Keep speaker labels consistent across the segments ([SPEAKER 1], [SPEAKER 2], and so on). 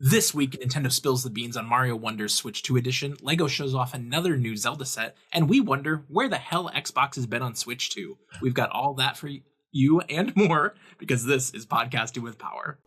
[SPEAKER 1] This week, Nintendo spills the beans on Mario Wonder's Switch 2 edition, LEGO shows off another new Zelda set, and we wonder where the hell Xbox has been on Switch 2. We've got all that for you and more, because this is Podcasting with Power.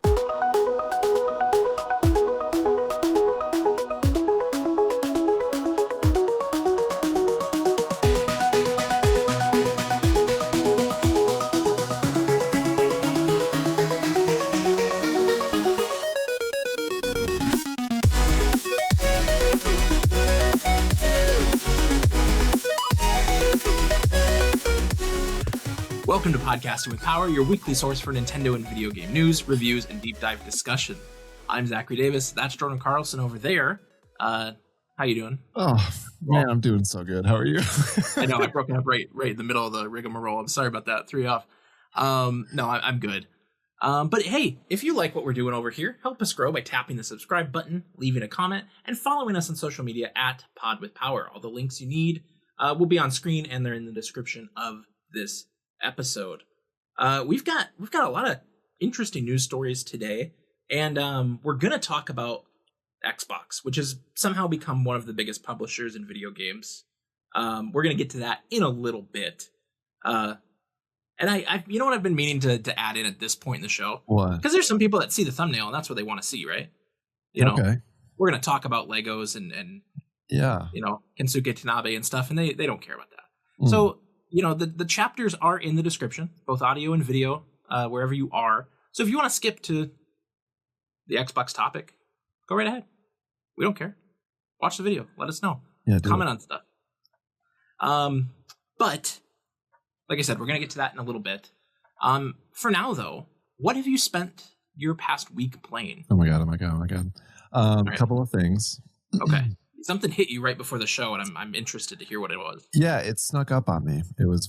[SPEAKER 1] Welcome to Podcasting with Power, your weekly source for Nintendo and video game news, reviews, and deep dive discussion. I'm Zachary Davis. That's Jordan Carlson over there. How you doing?
[SPEAKER 2] Oh, man, I'm doing so good. How are you?
[SPEAKER 1] I know, I broke up right in the middle of the rigmarole. I'm sorry about that. Threw you off. No, I'm good. But hey, if you like what we're doing over here, help us grow by tapping the subscribe button, leaving a comment, and following us on social media at Pod with Power. All the links you need will be on screen, and they're in the description of this episode. We've got a lot of interesting news stories today, and we're gonna talk about Xbox, which has somehow become one of the biggest publishers in video games. We're gonna get to that in a little bit. And I you know what I've been meaning to add in at this point in the show?
[SPEAKER 2] What?
[SPEAKER 1] Because there's some people that see the thumbnail and that's what they want to see, right? You know,
[SPEAKER 2] okay.
[SPEAKER 1] We're gonna talk about Legos and
[SPEAKER 2] Yeah,
[SPEAKER 1] you know, Kensuke Tanabe and stuff, and they don't care about that. So you know, the chapters are in the description, both audio and video, wherever you are. So if you want to skip to the Xbox topic, go right ahead. We don't care. Watch the video. Let us know.
[SPEAKER 2] Yeah,
[SPEAKER 1] comment on stuff. But like I said, we're going to get to that in a little bit. For now, though, what have you spent your past week playing?
[SPEAKER 2] Oh my god. A couple of things.
[SPEAKER 1] Okay. Something hit you right before the show, and I'm interested to hear what it was.
[SPEAKER 2] Yeah, it snuck up on me. It was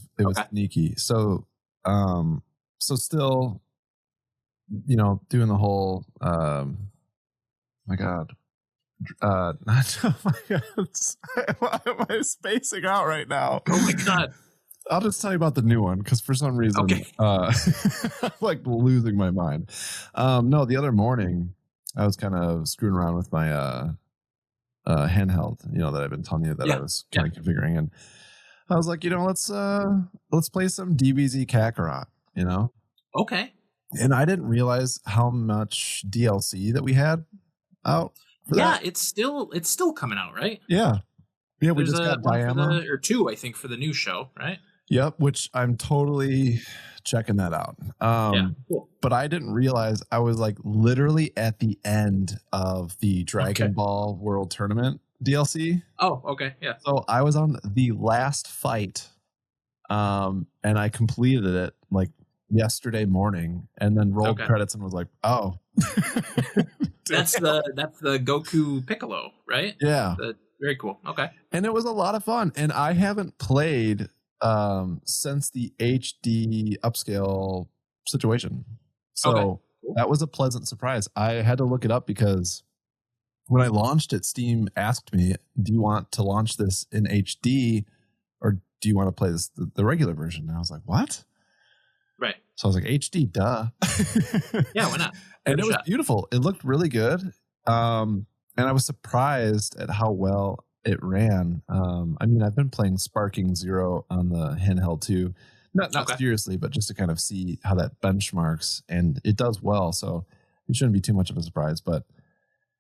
[SPEAKER 2] sneaky. So still, you know, doing the whole my god. Oh my god. Why am I spacing out right now?
[SPEAKER 1] Oh my god.
[SPEAKER 2] I'll just tell you about the new one, because for some reason I'm like losing my mind. No, the other morning I was kind of screwing around with my handheld, you know, that I've been telling you that I was kind of configuring, and I was like, you know, let's play some DBZ Kakarot, you know.
[SPEAKER 1] Okay.
[SPEAKER 2] And I didn't realize how much DLC that we had out for that.
[SPEAKER 1] it's still coming out, right?
[SPEAKER 2] Yeah, we
[SPEAKER 1] There's
[SPEAKER 2] just got Diana
[SPEAKER 1] or two, I think, for the new show, right?
[SPEAKER 2] Yep, which I'm totally checking that out.
[SPEAKER 1] Cool.
[SPEAKER 2] But I didn't realize I was like literally at the end of the Dragon Ball World Tournament DLC.
[SPEAKER 1] Oh, okay, yeah.
[SPEAKER 2] So I was on the last fight, and I completed it like yesterday morning, and then rolled credits and was like, oh.
[SPEAKER 1] That's the Goku Piccolo, right?
[SPEAKER 2] Yeah.
[SPEAKER 1] Very cool. Okay.
[SPEAKER 2] And it was a lot of fun, and I haven't played since the HD upscale situation. So that was a pleasant surprise. I had to look it up because when I launched it, Steam asked me, do you want to launch this in HD or do you want to play this the regular version? And I was like, what?
[SPEAKER 1] Right.
[SPEAKER 2] So I was like, HD, duh.
[SPEAKER 1] Yeah, why not?
[SPEAKER 2] And it was beautiful. It looked really good. And I was surprised at how well it ran. I mean, I've been playing Sparking Zero on the handheld too. Not seriously, but just to kind of see how that benchmarks, and it does well. So it shouldn't be too much of a surprise, but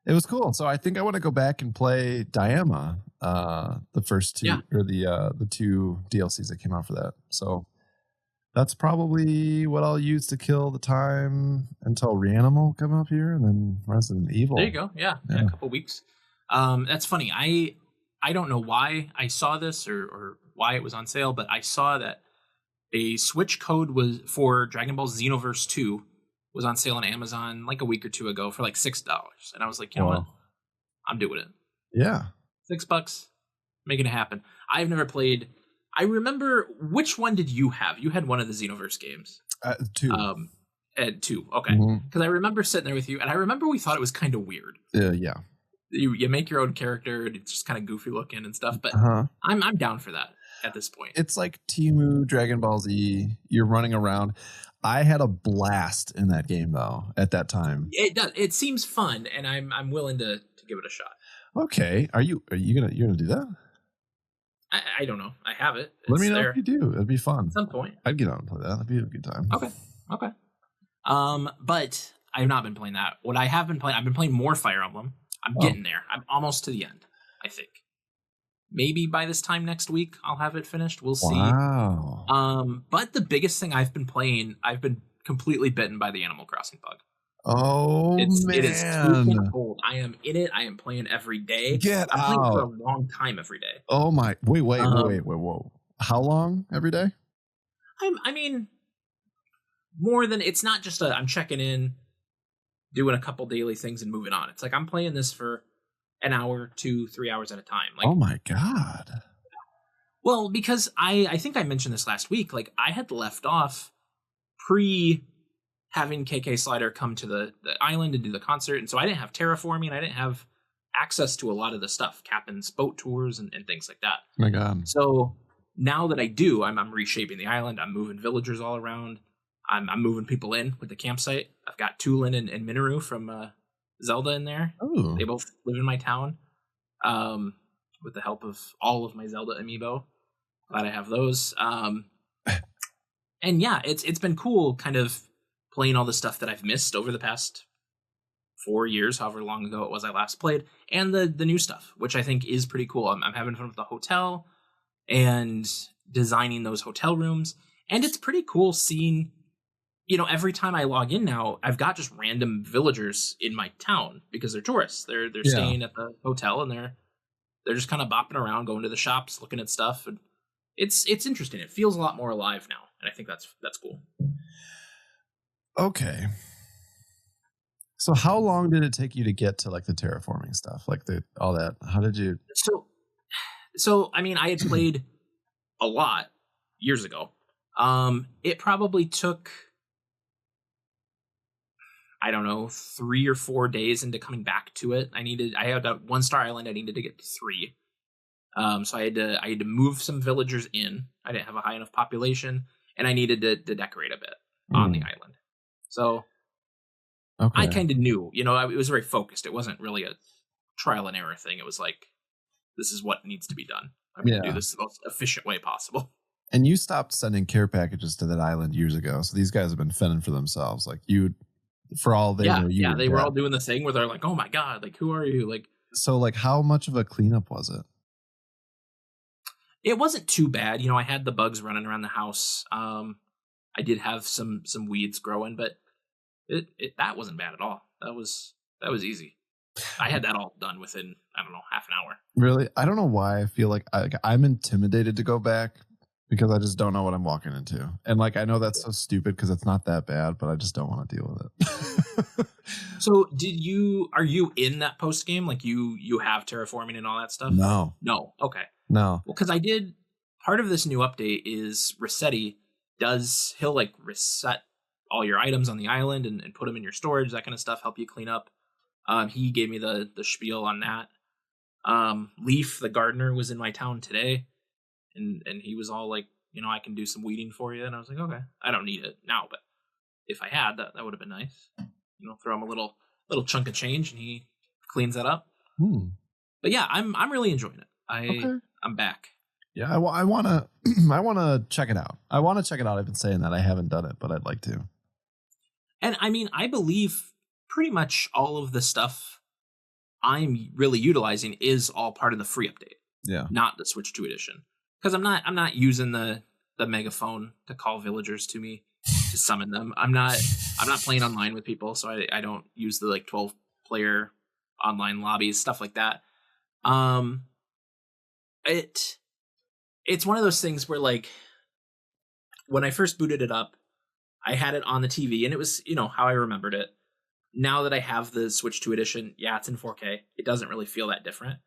[SPEAKER 2] it was cool. So I think I want to go back and play Diama, the first two or the two DLCs that came out for that. So that's probably what I'll use to kill the time until Reanimal come up here, and then Resident Evil.
[SPEAKER 1] There you go. Yeah, a couple weeks. That's funny. I don't know why I saw this or why it was on sale, but I saw that a Switch code was for Dragon Ball Xenoverse 2 was on sale on Amazon like a week or two ago for like $6. And I was like, you know what? I'm doing it.
[SPEAKER 2] Yeah.
[SPEAKER 1] $6, making it happen. I've never played. I remember, which one did you have? You had one of the Xenoverse games.
[SPEAKER 2] 2.
[SPEAKER 1] At 2, okay. Because I remember sitting there with you, and I remember we thought it was kind of weird.
[SPEAKER 2] Yeah.
[SPEAKER 1] You make your own character, and it's just kind of goofy looking and stuff, but I'm down for that at this point.
[SPEAKER 2] It's like Temu Dragon Ball Z. You're running around. I had a blast in that game though at that time.
[SPEAKER 1] It does. It seems fun, and I'm willing to give it a shot.
[SPEAKER 2] Okay, are you you're gonna do that?
[SPEAKER 1] I don't know. I have it.
[SPEAKER 2] Let me know
[SPEAKER 1] there
[SPEAKER 2] if you do. It'd be fun.
[SPEAKER 1] at some point.
[SPEAKER 2] I'd get on and play that. That'd be a good time.
[SPEAKER 1] Okay. But I've not been playing that. What I have been playing, I've been playing more Fire Emblem. I'm getting there. I'm almost to the end, I think. Maybe by this time next week I'll have it finished. We'll see.
[SPEAKER 2] Wow.
[SPEAKER 1] But the biggest thing I've been playing, I've been completely bitten by the Animal Crossing bug.
[SPEAKER 2] Oh,
[SPEAKER 1] It is
[SPEAKER 2] man.
[SPEAKER 1] cold. I am in it. I am playing every day.
[SPEAKER 2] Get
[SPEAKER 1] I'm
[SPEAKER 2] out.
[SPEAKER 1] playing for a long time every day.
[SPEAKER 2] Oh my! Wait! Whoa! How long every day?
[SPEAKER 1] I mean, more than it's not just I'm checking in, doing a couple daily things and moving on. It's like I'm playing this for an hour, 2-3 hours at a time. Like,
[SPEAKER 2] oh my god!
[SPEAKER 1] Well, because I think I mentioned this last week. Like, I had left off pre having KK Slider come to the island and do the concert, and so I didn't have terraforming. I didn't have access to a lot of the stuff, Captain's boat tours and things like that.
[SPEAKER 2] Oh my god!
[SPEAKER 1] So now that I do, I'm reshaping the island. I'm moving villagers all around. I'm moving people in with the campsite. I've got Tulin and Minoru from Zelda in there.
[SPEAKER 2] Oh.
[SPEAKER 1] They both live in my town. With the help of all of my Zelda amiibo. Glad I have those. And yeah, it's been cool kind of playing all the stuff that I've missed over the past 4 years, however long ago it was I last played, and the new stuff, which I think is pretty cool. I'm having fun with the hotel and designing those hotel rooms. And it's pretty cool seeing, every time I log in now, I've got just random villagers in my town because they're tourists. They're staying at the hotel, and they're just kind of bopping around, going to the shops, looking at stuff. And it's interesting. It feels a lot more alive now, and I think that's cool.
[SPEAKER 2] Okay. So how long did it take you to get to like the terraforming stuff, like all that? How did you?
[SPEAKER 1] So I mean, I had played a lot years ago. It probably took, I don't know, 3 or 4 days into coming back to it. I had a 1-star island. I needed to get to 3. So I had to move some villagers in. I didn't have a high enough population, and I needed to decorate a bit on the island. So okay. I kind of knew, it was very focused. It wasn't really a trial and error thing. It was like, this is what needs to be done. I'm going to do this the most efficient way possible.
[SPEAKER 2] And you stopped sending care packages to that island years ago. So these guys have been fending for themselves. Like for all they know,
[SPEAKER 1] they were all doing the thing where they're like, oh my God, like, who are you? Like,
[SPEAKER 2] so like, how much of a cleanup was it?
[SPEAKER 1] It wasn't too bad. I had the bugs running around the house. I did have some weeds growing, but that wasn't bad at all. That was easy. I had that all done within, I don't know, half an hour.
[SPEAKER 2] Really? I don't know why I feel like I'm intimidated to go back because I just don't know what I'm walking into. And like, I know that's so stupid because it's not that bad, but I just don't want to deal with it.
[SPEAKER 1] So are you in that post game? Like you have terraforming and all that stuff?
[SPEAKER 2] No.
[SPEAKER 1] Okay.
[SPEAKER 2] No.
[SPEAKER 1] Well, because I did, part of this new update is Resetti he'll like reset all your items on the island and put them in your storage, that kind of stuff, help you clean up. He gave me the spiel on that. Leaf, the gardener, was in my town today, and he was all like, I can do some weeding for you. And I was like, okay, I don't need it now, but if I had, that would have been nice. Throw him a little chunk of change, and he cleans that up. But yeah, I'm really enjoying it. I'm back.
[SPEAKER 2] Yeah, I want to check it out. I've been saying that I haven't done it, but I'd like to.
[SPEAKER 1] And I mean, I believe pretty much all of the stuff I'm really utilizing is all part of the free update.
[SPEAKER 2] Yeah. Not
[SPEAKER 1] the Switch 2 edition. Because I'm not using the megaphone to call villagers to me to summon them. I'm not playing online with people, so I don't use the like 12 player online lobbies, stuff like that. It's one of those things where, like, when I first booted it up, I had it on the TV, and it was, how I remembered it. Now that I have the Switch 2 edition, yeah, it's in 4K. It doesn't really feel that different.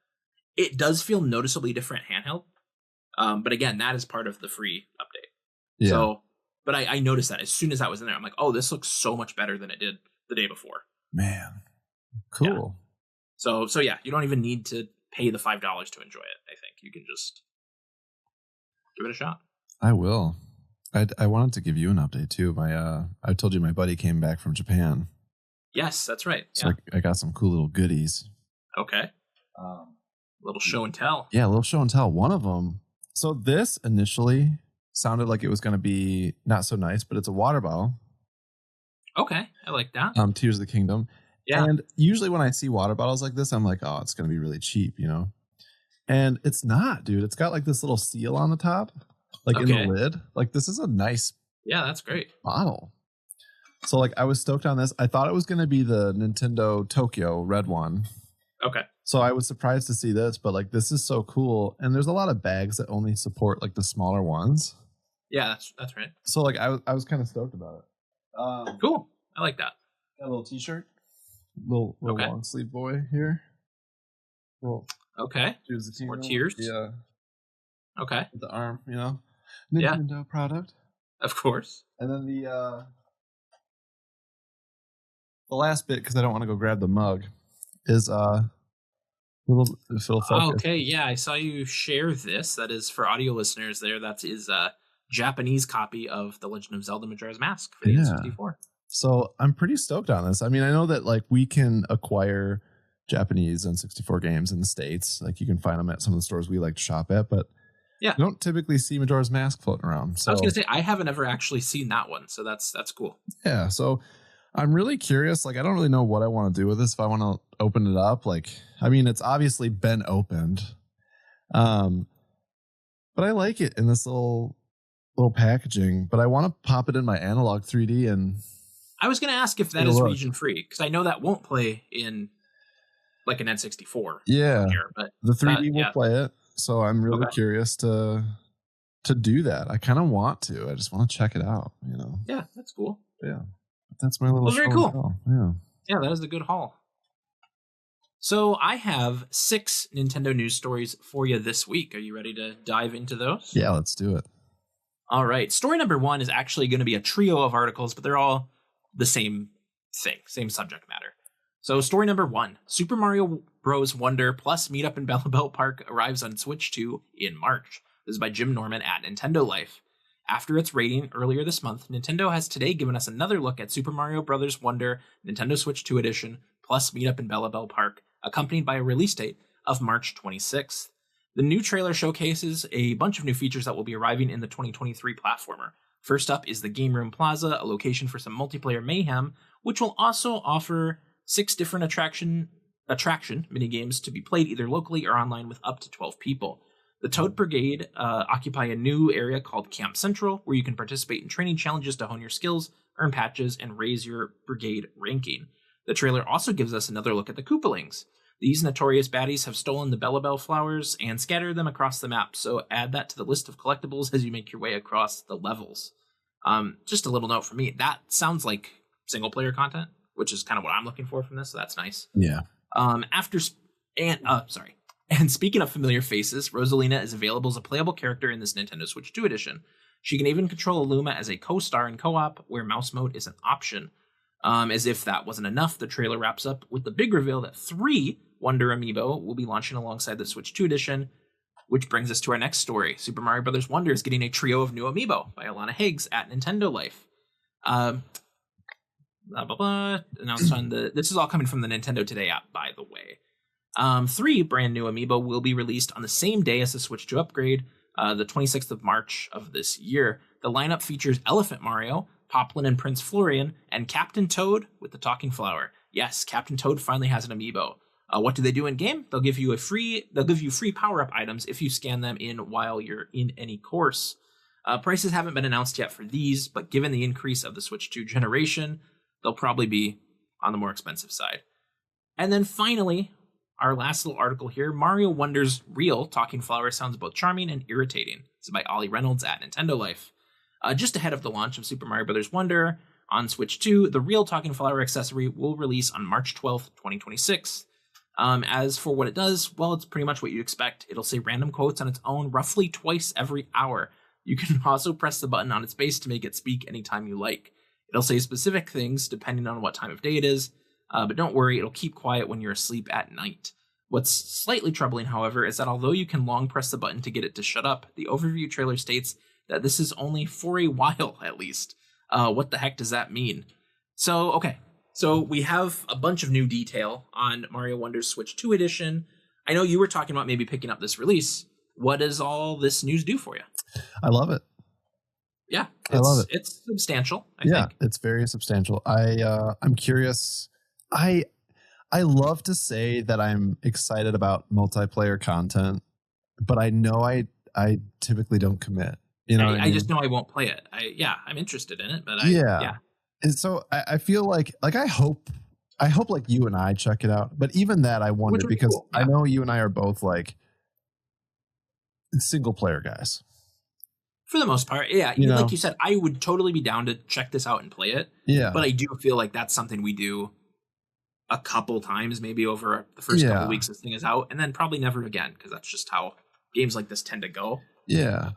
[SPEAKER 1] It does feel noticeably different handheld. But again, that is part of the free update. Yeah. So, but I noticed that as soon as that was in there, I'm like, oh, this looks so much better than it did the day before.
[SPEAKER 2] Man, cool.
[SPEAKER 1] Yeah. So yeah, you don't even need to pay the $5 to enjoy it. I think you can just give it a shot.
[SPEAKER 2] I will. I wanted to give you an update too. I told you my buddy came back from Japan.
[SPEAKER 1] Yes, that's right.
[SPEAKER 2] So I got some cool little goodies.
[SPEAKER 1] Okay. Little show and tell.
[SPEAKER 2] Yeah, a little show and tell. One of them. So this initially sounded like it was going to be not so nice, but it's a water bottle.
[SPEAKER 1] Okay, I like that.
[SPEAKER 2] Tears of the Kingdom. Yeah. And usually when I see water bottles like this, I'm like, oh, it's going to be really cheap, you know? And it's not, dude. It's got like this little seal on the top, like in the lid. Like this is a nice
[SPEAKER 1] that's great
[SPEAKER 2] bottle. So like I was stoked on this. I thought it was going to be the Nintendo Tokyo red one.
[SPEAKER 1] Okay.
[SPEAKER 2] So I was surprised to see this, but like this is so cool. And there's a lot of bags that only support like the smaller ones.
[SPEAKER 1] Yeah, that's right.
[SPEAKER 2] So like I was kind of stoked about it.
[SPEAKER 1] Cool. I like that.
[SPEAKER 2] Got a little t-shirt. Little long sleeve boy here.
[SPEAKER 1] Okay. More tears.
[SPEAKER 2] Yeah.
[SPEAKER 1] Okay.
[SPEAKER 2] With the arm, you know. Nintendo product.
[SPEAKER 1] Of course.
[SPEAKER 2] And then the last bit, because I don't want to go grab the mug, is little
[SPEAKER 1] okay, yeah, I saw you share this. That is for audio listeners there. That is a Japanese copy of The Legend of Zelda Majora's Mask for the N64.
[SPEAKER 2] So I'm pretty stoked on this. I mean, I know that like we can acquire Japanese N64 games in the States. Like you can find them at some of the stores we like to shop at, but you don't typically see Majora's Mask floating around. So
[SPEAKER 1] I was going to say, I haven't ever actually seen that one. So that's cool.
[SPEAKER 2] Yeah. So I'm really curious. Like, I don't really know what I want to do with this. If I want to open it up, like, I mean, it's obviously been opened. But I like it in this little packaging, but I want to pop it in my analog 3D. And
[SPEAKER 1] I was going to ask if that is region free, because I know that won't play in like an N64.
[SPEAKER 2] Yeah.
[SPEAKER 1] Here, but
[SPEAKER 2] the 3D will play it. So I'm really curious to do that. I kind of want to. I just want to check it out, you know?
[SPEAKER 1] Yeah, that's cool.
[SPEAKER 2] Yeah. That's my little
[SPEAKER 1] very cool.
[SPEAKER 2] Haul. Yeah.
[SPEAKER 1] Yeah, that is a good haul. So I have 6 Nintendo news stories for you this week. Are you ready to dive into those?
[SPEAKER 2] Yeah, let's do it.
[SPEAKER 1] All right. Story number 1 is actually going to be a trio of articles, but they're all the same thing, same subject matter. So story number 1, Super Mario Bros. Wonder plus Meet Up in Bellabelle Park arrives on Switch 2 in March. This is by Jim Norman at Nintendo Life. After its rating earlier this month, Nintendo has today given us another look at Super Mario Bros. Wonder Nintendo Switch 2 Edition plus Meet Up in Bellabelle Park, accompanied by a release date of March 26th. The new trailer showcases a bunch of new features that will be arriving in the 2023 platformer. First up is the Game Room Plaza, a location for some multiplayer mayhem, which will also offer 6 different attraction minigames to be played either locally or online with up to 12 people. The Toad Brigade occupy a new area called Camp Central, where you can participate in training challenges to hone your skills, earn patches, and raise your brigade ranking. The trailer also gives us another look at the Koopalings. These notorious baddies have stolen the Bellabelle flowers and scattered them across the map, so add that to the list of collectibles as you make your way across the levels. Just a little note for me, that sounds like single-player content, which is kind of what I'm looking for from this, so that's nice.
[SPEAKER 2] Yeah.
[SPEAKER 1] And speaking of familiar faces, Rosalina is available as a playable character in this Nintendo Switch 2 edition. She can even control Illuma as a co-star in co-op, where mouse mode is an option. As if that wasn't enough, the trailer wraps up with the big reveal that 3 Wonder Amiibo will be launching alongside the Switch 2 edition, which brings us to our next story. Super Mario Bros. Wonder is getting a trio of new Amiibo by Alana Higgs at Nintendo Life. Announced on this is all coming from the Nintendo Today app, by the way. 3 brand new Amiibo will be released on the same day as the Switch 2 upgrade, the 26th of March of this year. The lineup features Elephant Mario, Poplin and Prince Florian, and Captain Toad with the talking flower. Yes, Captain Toad finally has an Amiibo. What do they do in game? They'll give you free power-up items if you scan them in while you're in any course. Prices haven't been announced yet for these, but given the increase of the Switch 2 generation, they'll probably be on the more expensive side. And then finally, our last little article here, Mario Wonder's real talking flower sounds both charming and irritating. This is by Ollie Reynolds at Nintendo Life. Just ahead of the launch of Super Mario Bros. Wonder on Switch 2, the real talking flower accessory will release on March 12th, 2026. As for what it does, well, it's pretty much what you expect. It'll say random quotes on its own roughly twice every hour. You can also press the button on its base to make it speak anytime you like. It'll say specific things depending on what time of day it is, but don't worry, it'll keep quiet when you're asleep at night. What's slightly troubling, however, is that although you can long press the button to get it to shut up, the overview trailer states that this is only for a while, at least. What the heck does that mean? So, okay. So we have a bunch of new detail on Mario Wonder's Switch 2 edition. I know you were talking about maybe picking up this release. What does all this news do for you?
[SPEAKER 2] I love it.
[SPEAKER 1] Yeah,
[SPEAKER 2] I love it.
[SPEAKER 1] It's substantial, I think.
[SPEAKER 2] It's very substantial. I'm curious. I love to say that I'm excited about multiplayer content, but I know I typically don't commit. You know,
[SPEAKER 1] I just know I won't play it. I'm interested in it, but
[SPEAKER 2] And so I feel like I hope like you and I check it out. But even that, I wonder because cool. I know you and I are both like single player guys.
[SPEAKER 1] For the most part, yeah. Like you said, I would totally be down to check this out and play it.
[SPEAKER 2] Yeah.
[SPEAKER 1] But I do feel like that's something we do a couple times, maybe over the first couple weeks this thing is out, and then probably never again, because that's just how games like this tend to go.
[SPEAKER 2] Yeah.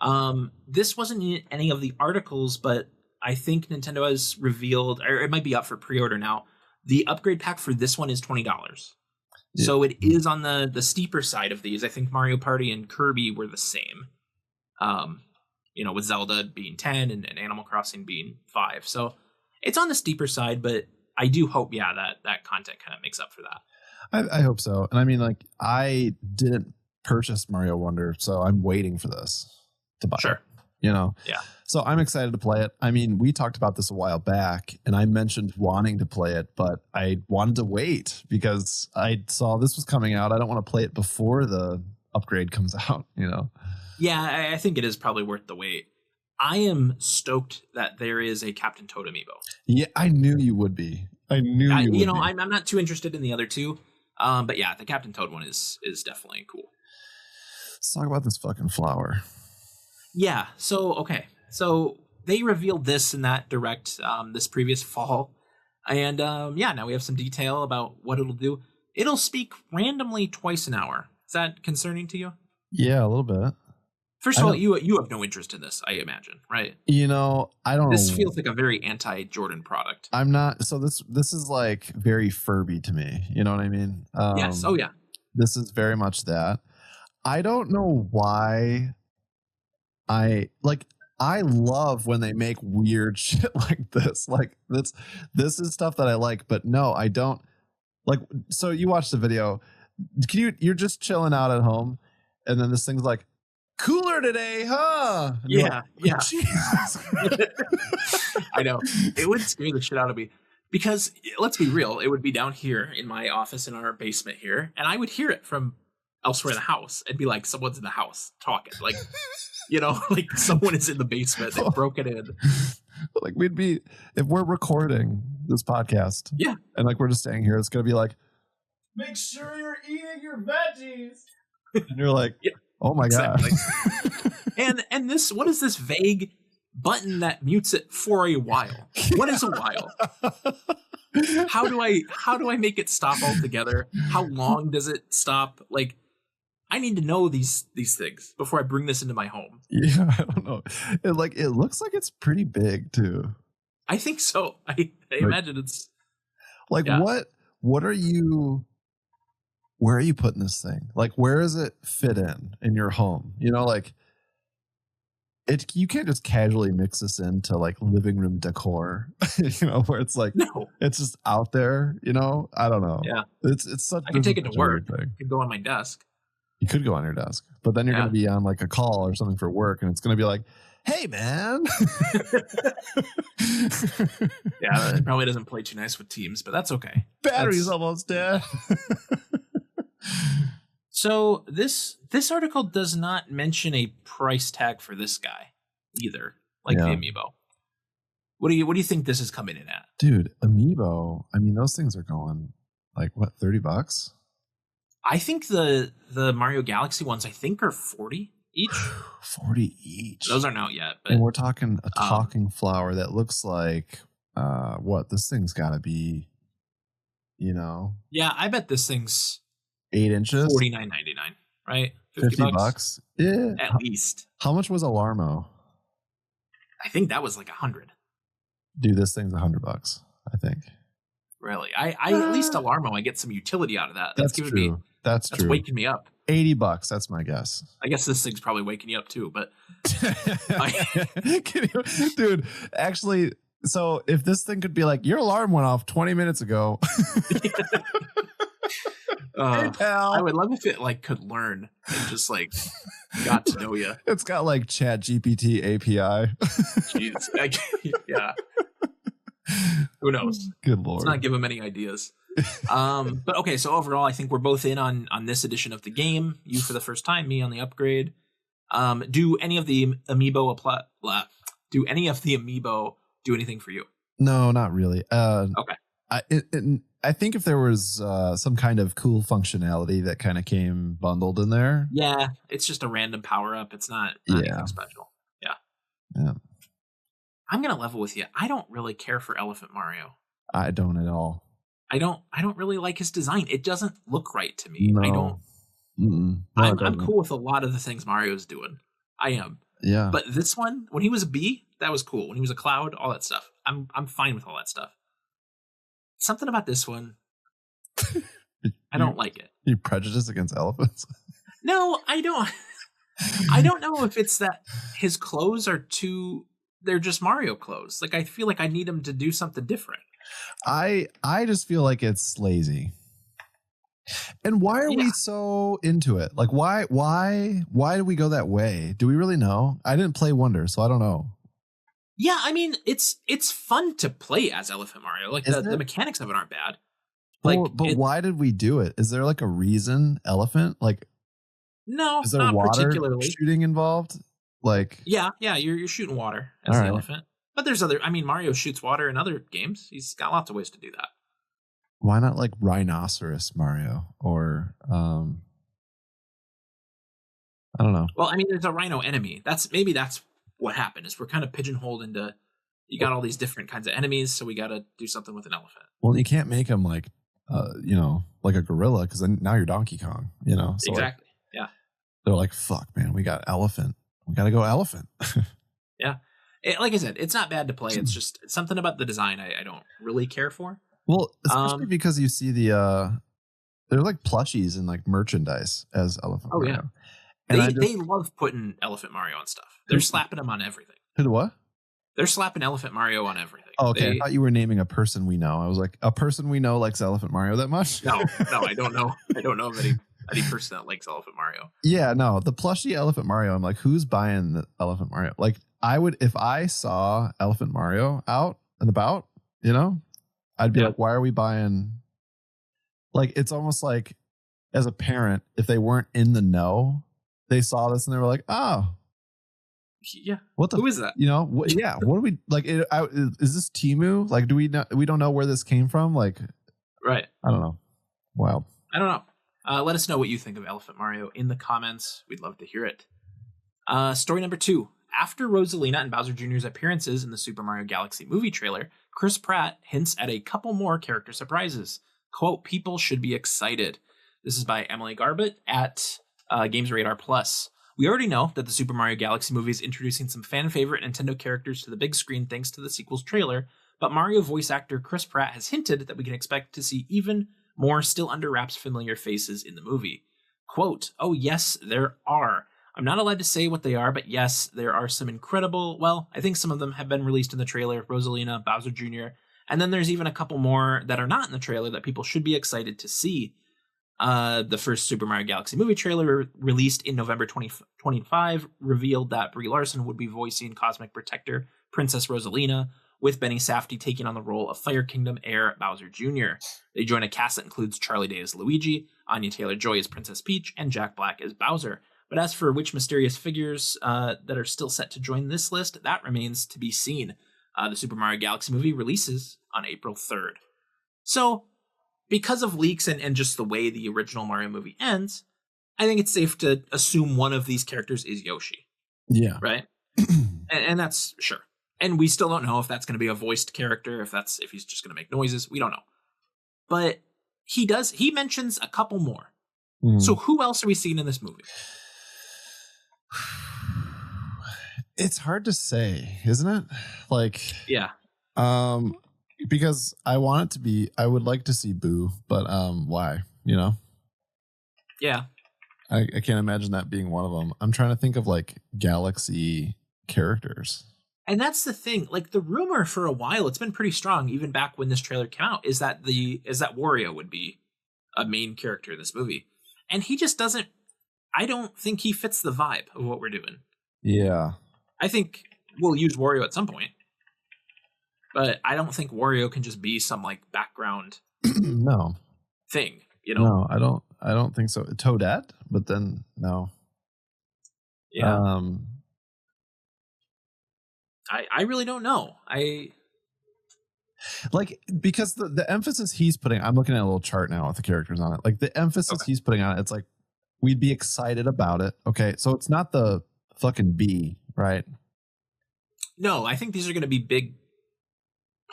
[SPEAKER 1] This wasn't in any of the articles, but I think Nintendo has revealed, or it might be up for pre-order now. The upgrade pack for this one is $20. Yeah. So it is on the steeper side of these. I think Mario Party and Kirby were the same. With Zelda being 10 and Animal Crossing being 5. So it's on the steeper side, but I do hope, that content kind of makes up for that.
[SPEAKER 2] I hope so. And I mean, like, I didn't purchase Mario Wonder, so I'm waiting for this to buy it. Yeah. So I'm excited to play it. I mean, we talked about this a while back, and I mentioned wanting to play it, but I wanted to wait because I saw this was coming out. I don't want to play it before the upgrade comes out,
[SPEAKER 1] Yeah, I think it is probably worth the wait. I am stoked that there is a Captain Toad amiibo.
[SPEAKER 2] Yeah, I knew you would be.
[SPEAKER 1] I'm not too interested in the other two. But yeah, the Captain Toad one is definitely cool.
[SPEAKER 2] Let's talk about this fucking flower.
[SPEAKER 1] Yeah, so they revealed this in that direct this previous fall. And now we have some detail about what it'll do. It'll speak randomly twice an hour. Is that concerning to you?
[SPEAKER 2] Yeah, a little bit.
[SPEAKER 1] First of all, you have no interest in this, I imagine, right?
[SPEAKER 2] I don't.
[SPEAKER 1] This feels like a very anti-Jordan product.
[SPEAKER 2] I'm not. So this is like very Furby to me. You know what I mean?
[SPEAKER 1] Yes. Oh yeah.
[SPEAKER 2] This is very much that. I don't know why. I love when they make weird shit like this. Like this is stuff that I like, but no, I don't like. So you watch the video. You're just chilling out at home, and then this thing's like, cooler today, huh?
[SPEAKER 1] Yeah. I know. It would scare the shit out of me because let's be real, it would be down here in my office in our basement here, and I would hear it from elsewhere in the house. It'd be like someone's in the house talking, like like someone is in the basement. They broke it in.
[SPEAKER 2] Like we'd be if we're recording this podcast, and like we're just staying here. It's gonna be like, make sure you're eating your veggies, and you're like. Yeah. Oh my god!
[SPEAKER 1] and this, what is this vague button that mutes it for a while? What is a while? How do I make it stop altogether? How long does it stop? Like, I need to know these things before I bring this into my home.
[SPEAKER 2] Yeah, I don't know. It looks like it's pretty big too.
[SPEAKER 1] I think so. I imagine it's
[SPEAKER 2] like what are you? Where are you putting this thing? Like, where does it fit in your home? Like you can't just casually mix this into like living room decor, where it's like, no, it's just out there, I don't know.
[SPEAKER 1] Yeah.
[SPEAKER 2] It's such
[SPEAKER 1] I can take it to work. It could go on my desk.
[SPEAKER 2] You could go on your desk, but then you're going to be on like a call or something for work. And it's going to be like, hey man.
[SPEAKER 1] Yeah. It probably doesn't play too nice with Teams, but that's okay.
[SPEAKER 2] Battery's almost dead.
[SPEAKER 1] So this article does not mention a price tag for this guy either, like the amiibo. What do you think this is coming in at?
[SPEAKER 2] Dude, amiibo, I mean those things are going like what, $30?
[SPEAKER 1] I think the Mario Galaxy ones I think are 40 each.
[SPEAKER 2] 40 each.
[SPEAKER 1] Those aren't out yet, but
[SPEAKER 2] and we're talking a talking flower that looks like what this thing's got to be,
[SPEAKER 1] Yeah, I bet this thing's
[SPEAKER 2] 8 inches,
[SPEAKER 1] $49.99, right?
[SPEAKER 2] $50. Yeah,
[SPEAKER 1] at least.
[SPEAKER 2] How much was Alarmo?
[SPEAKER 1] I think that was like 100.
[SPEAKER 2] Dude, this thing's $100. I think.
[SPEAKER 1] Really, I at least Alarmo, I get some utility out of that. That's
[SPEAKER 2] true. That's true.
[SPEAKER 1] Waking me up.
[SPEAKER 2] $80. That's my guess.
[SPEAKER 1] I guess this thing's probably waking you up too, but
[SPEAKER 2] dude, actually, so if this thing could be like, your alarm went off 20 minutes ago. Hey, pal.
[SPEAKER 1] I would love if it like could learn and just like got to know you.
[SPEAKER 2] It's got like Chat GPT API.
[SPEAKER 1] Jeez. Yeah. Who knows?
[SPEAKER 2] Good Lord.
[SPEAKER 1] Let's not give him any ideas. But okay, so overall, I think we're both in on this edition of the game. You for the first time, me on the upgrade. Do any of the amiibo do any of the amiibo do anything for you?
[SPEAKER 2] No, not really.
[SPEAKER 1] Okay.
[SPEAKER 2] I think if there was some kind of cool functionality that kind of came bundled in there.
[SPEAKER 1] Yeah, it's just a random power up. It's not anything special.
[SPEAKER 2] Yeah.
[SPEAKER 1] I'm gonna level with you. I don't really care for Elephant Mario.
[SPEAKER 2] I don't at all.
[SPEAKER 1] I don't really like his design. It doesn't look right to me.
[SPEAKER 2] No.
[SPEAKER 1] I don't.
[SPEAKER 2] No,
[SPEAKER 1] I'm cool with a lot of the things Mario's doing. I am.
[SPEAKER 2] Yeah.
[SPEAKER 1] But this one, when he was a bee, that was cool. When he was a cloud, all that stuff. I'm fine with all that stuff. Something about this one, I don't like it.
[SPEAKER 2] You prejudice against elephants?
[SPEAKER 1] No, I don't. I don't know if it's that his clothes are too. They're just Mario clothes. Like I feel like I need him to do something different.
[SPEAKER 2] I just feel like it's lazy. And why are we so into it? Like why do we go that way? Do we really know? I didn't play Wonder, so I don't know.
[SPEAKER 1] Yeah, I mean it's fun to play as Elephant Mario. Like the mechanics of it aren't bad. Like,
[SPEAKER 2] but why did we do it? Is there like a reason? Elephant? Like
[SPEAKER 1] no,
[SPEAKER 2] is there
[SPEAKER 1] not
[SPEAKER 2] water
[SPEAKER 1] particularly
[SPEAKER 2] shooting involved? Like
[SPEAKER 1] yeah, you're shooting water as the elephant. But there's other. I mean, Mario shoots water in other games. He's got lots of ways to do that.
[SPEAKER 2] Why not like Rhinoceros Mario or I don't know.
[SPEAKER 1] Well, I mean, there's a rhino enemy. That's what happened. Is we're kind of pigeonholed into you got all these different kinds of enemies, so we got to do something with an elephant.
[SPEAKER 2] Well, you can't make him like like a gorilla because then now you're Donkey Kong. So
[SPEAKER 1] exactly. Yeah.
[SPEAKER 2] They're like, fuck, man, we got elephant. We got to go elephant.
[SPEAKER 1] Yeah. Like I said, it's not bad to play. It's just something about the design I don't really care for.
[SPEAKER 2] Well, especially because you see they're like plushies and like merchandise as Elephant Mario.
[SPEAKER 1] Yeah. And they love putting Elephant Mario on stuff. They're slapping him on everything.
[SPEAKER 2] Who what?
[SPEAKER 1] They're slapping Elephant Mario on everything.
[SPEAKER 2] Oh, okay. I thought you were naming a person we know. I was like, a person we know likes Elephant Mario that much?
[SPEAKER 1] No, I don't know. I don't know of any person that likes Elephant Mario.
[SPEAKER 2] Yeah, no, the plushie Elephant Mario. I'm like, who's buying the Elephant Mario? Like, I would if I saw Elephant Mario out and about, I'd be like, why are we buying? Like, it's almost like as a parent, if they weren't in the know, they saw this and they were like, oh,
[SPEAKER 1] yeah,
[SPEAKER 2] who
[SPEAKER 1] is that?
[SPEAKER 2] What do we like? Is this Temu? Like, do we know? We don't know where this came from. Like,
[SPEAKER 1] right?
[SPEAKER 2] I don't know. Wow.
[SPEAKER 1] I don't know. Let us know what you think of Elephant Mario in the comments. We'd love to hear it. Story number 2. After Rosalina and Bowser Jr.'s appearances in the Super Mario Galaxy movie trailer, Chris Pratt hints at a couple more character surprises. Quote, people should be excited. This is by Emily Garbett at Games Radar Plus. We already know that the Super Mario Galaxy movie is introducing some fan-favorite Nintendo characters to the big screen thanks to the sequel's trailer, but Mario voice actor Chris Pratt has hinted that we can expect to see even more still under wraps familiar faces in the movie. Quote, oh yes, there are. I'm not allowed to say what they are, but yes, there are some incredible, well, I think some of them have been released in the trailer, Rosalina, Bowser Jr., and then there's even a couple more that are not in the trailer that people should be excited to see. The first Super Mario Galaxy movie trailer, released in November 2025, revealed that Brie Larson would be voicing Cosmic Protector Princess Rosalina, with Benny Safdie taking on the role of Fire Kingdom heir Bowser Jr. They join a cast that includes Charlie Day as Luigi, Anya Taylor-Joy as Princess Peach, and Jack Black as Bowser. But as for which mysterious figures that are still set to join this list, that remains to be seen. The Super Mario Galaxy movie releases on April 3rd. So, because of leaks and just the way the original Mario movie ends, I think it's safe to assume one of these characters is Yoshi.
[SPEAKER 2] Yeah.
[SPEAKER 1] Right? and that's sure. And we still don't know if that's going to be a voiced character, if he's just going to make noises. We don't know. But he mentions a couple more. Mm. So who else are we seeing in this movie?
[SPEAKER 2] It's hard to say, isn't it? Like,
[SPEAKER 1] yeah.
[SPEAKER 2] Because I would like to see Boo, but why?
[SPEAKER 1] Yeah.
[SPEAKER 2] I can't imagine that being one of them. I'm trying to think of like Galaxy characters.
[SPEAKER 1] And that's the thing. Like the rumor for a while, it's been pretty strong, even back when this trailer came out, is that Wario would be a main character in this movie, and he just doesn't. I don't think he fits the vibe of what we're doing.
[SPEAKER 2] Yeah,
[SPEAKER 1] I think we'll use Wario at some point, but I don't think Wario can just be some like background
[SPEAKER 2] no
[SPEAKER 1] thing. You know?
[SPEAKER 2] No, I don't think so. Toadette, but then no.
[SPEAKER 1] Yeah. I really don't know.
[SPEAKER 2] Like, because the emphasis he's putting, I'm looking at a little chart now with the characters on it. Like the emphasis he's putting on it, it's like we'd be excited about it. Okay, so it's not the fucking bee, right?
[SPEAKER 1] No, I think these are going to be big,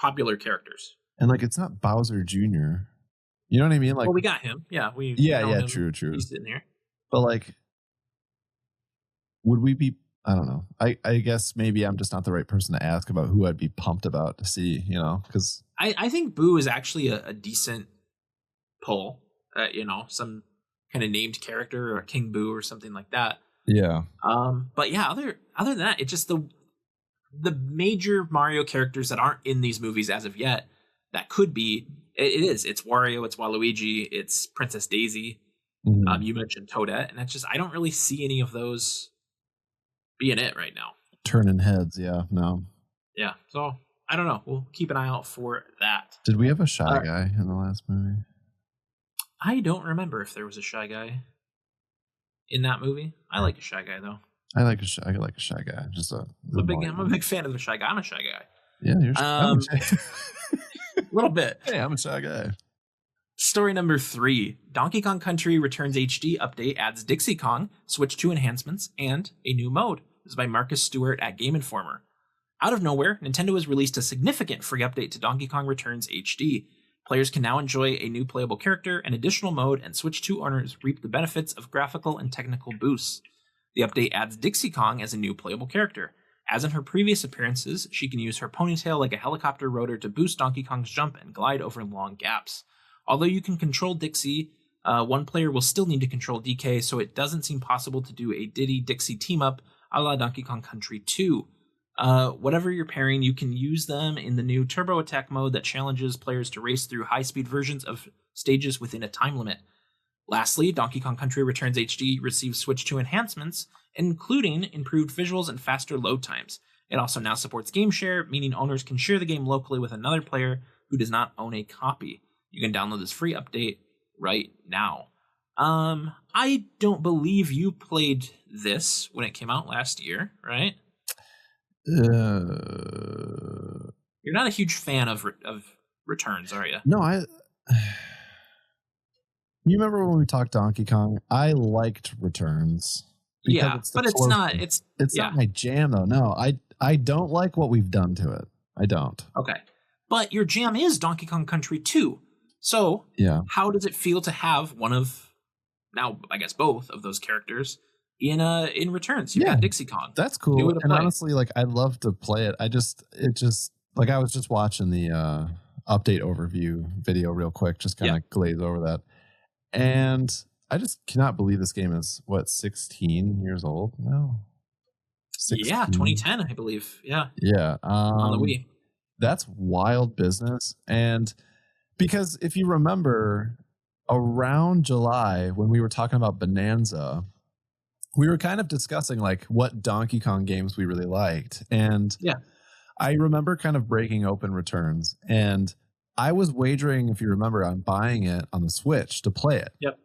[SPEAKER 1] popular characters.
[SPEAKER 2] And like, it's not Bowser Jr. You know what I mean? Like,
[SPEAKER 1] well, we got him. Yeah, we
[SPEAKER 2] yeah,
[SPEAKER 1] him.
[SPEAKER 2] true.
[SPEAKER 1] He's in here.
[SPEAKER 2] But like, would we be? I don't know. I guess maybe I'm just not the right person to ask about who I'd be pumped about to see. You know, because
[SPEAKER 1] I think Boo is actually a decent pull. Some kind of named character or King Boo or something like that.
[SPEAKER 2] Yeah.
[SPEAKER 1] But yeah, other than that, it's just the major Mario characters that aren't in these movies as of yet that could be. It's Wario, it's Waluigi, it's Princess Daisy.
[SPEAKER 2] Mm-hmm.
[SPEAKER 1] You mentioned Toadette, and that's just I don't really see any of those being it right now.
[SPEAKER 2] Turning heads, yeah, no.
[SPEAKER 1] Yeah, so I don't know. We'll keep an eye out for that.
[SPEAKER 2] Did we have a Shy Guy in the last movie?
[SPEAKER 1] I don't remember if there was a Shy Guy in that movie. I like a Shy Guy though.
[SPEAKER 2] I like a Shy Guy. Just I'm
[SPEAKER 1] a big fan of the Shy Guy. I'm a Shy Guy.
[SPEAKER 2] Yeah, you're
[SPEAKER 1] a little bit.
[SPEAKER 2] Hey, I'm a Shy Guy.
[SPEAKER 1] Story number 3. Donkey Kong Country Returns HD update adds Dixie Kong, Switch 2 enhancements, and a new mode. This is by Marcus Stewart at Game Informer. Out of nowhere, Nintendo has released a significant free update to Donkey Kong Returns HD. Players can now enjoy a new playable character, an additional mode, and Switch 2 owners reap the benefits of graphical and technical boosts. The update adds Dixie Kong as a new playable character. As in her previous appearances, she can use her ponytail like a helicopter rotor to boost Donkey Kong's jump and glide over long gaps. Although you can control Dixie, one player will still need to control DK, so it doesn't seem possible to do a Diddy-Dixie team-up a la Donkey Kong Country 2. Whatever you're pairing, you can use them in the new Turbo Attack mode that challenges players to race through high-speed versions of stages within a time limit. Lastly, Donkey Kong Country Returns HD receives Switch 2 enhancements, including improved visuals and faster load times. It also now supports game share, meaning owners can share the game locally with another player who does not own a copy. You can download this free update right now. I don't believe you played this when it came out last year, right? You're not a huge fan of Returns, are you?
[SPEAKER 2] No, You remember when we talked Donkey Kong? I liked Returns.
[SPEAKER 1] Yeah, but it's not. It's
[SPEAKER 2] not my jam though. No, I don't like what we've done to it. I don't.
[SPEAKER 1] Okay, but your jam is Donkey Kong Country 2. So,
[SPEAKER 2] yeah,
[SPEAKER 1] how does it feel to have one of, now I guess both of those characters in Returns? You got Dixie Kong.
[SPEAKER 2] That's cool. And honestly, like I'd love to play it. I was just watching the update overview video real quick, just kind of glaze over that, and I just cannot believe this game is 16 years old now.
[SPEAKER 1] 16? Yeah, 2010, I believe. Yeah.
[SPEAKER 2] Yeah.
[SPEAKER 1] On the Wii.
[SPEAKER 2] That's wild business, and. Because if you remember, around July, when we were talking about Bonanza, we were kind of discussing like what Donkey Kong games we really liked. And I remember kind of breaking open Returns. And I was wagering, if you remember, on buying it on the Switch to play it.
[SPEAKER 1] Yep.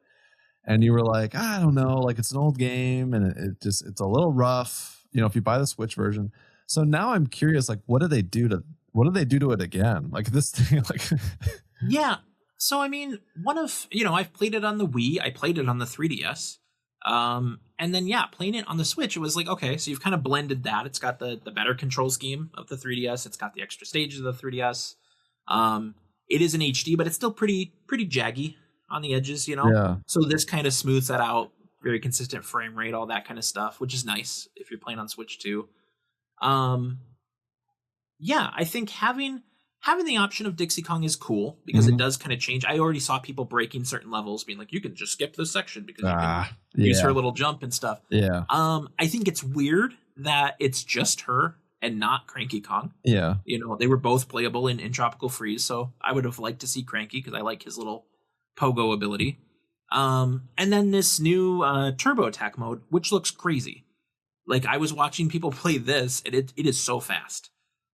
[SPEAKER 2] And you were like, I don't know, like it's an old game and it's a little rough, if you buy the Switch version. So now I'm curious, like, what do they do to it again? Like this thing, like...
[SPEAKER 1] Yeah. So, I mean, I've played it on the Wii. I played it on the 3DS. And then, playing it on the Switch, it was like, okay, so you've kind of blended that. It's got the better control scheme of the 3DS. It's got the extra stages of the 3DS. It is an HD, but it's still pretty jaggy on the edges,
[SPEAKER 2] Yeah.
[SPEAKER 1] So this kind of smooths that out. Very consistent frame rate, all that kind of stuff, which is nice if you're playing on Switch too. I think having having the option of Dixie Kong is cool because it does kind of change. I already saw people breaking certain levels, being like, you can just skip this section because you can use her little jump and stuff.
[SPEAKER 2] Yeah.
[SPEAKER 1] I think it's weird that it's just her and not Cranky Kong.
[SPEAKER 2] Yeah.
[SPEAKER 1] You know, they were both playable in Tropical Freeze, so I would have liked to see Cranky because I like his little pogo ability. And then this new Turbo Attack mode, which looks crazy. Like, I was watching people play this, and it is so fast.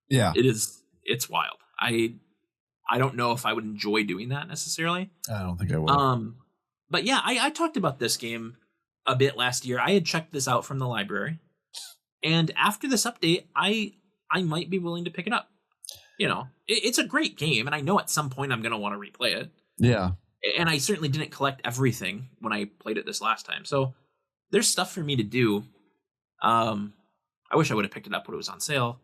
[SPEAKER 2] Yeah.
[SPEAKER 1] It's wild. I don't know if I would enjoy doing that necessarily.
[SPEAKER 2] I don't think I would.
[SPEAKER 1] But yeah, I talked about this game a bit last year. I had checked this out from the library. And after this update, I might be willing to pick it up. You know, it's a great game, and I know at some point I'm going to want to replay it.
[SPEAKER 2] Yeah.
[SPEAKER 1] And I certainly didn't collect everything when I played it this last time. So there's stuff for me to do. I wish I would have picked it up when it was on sale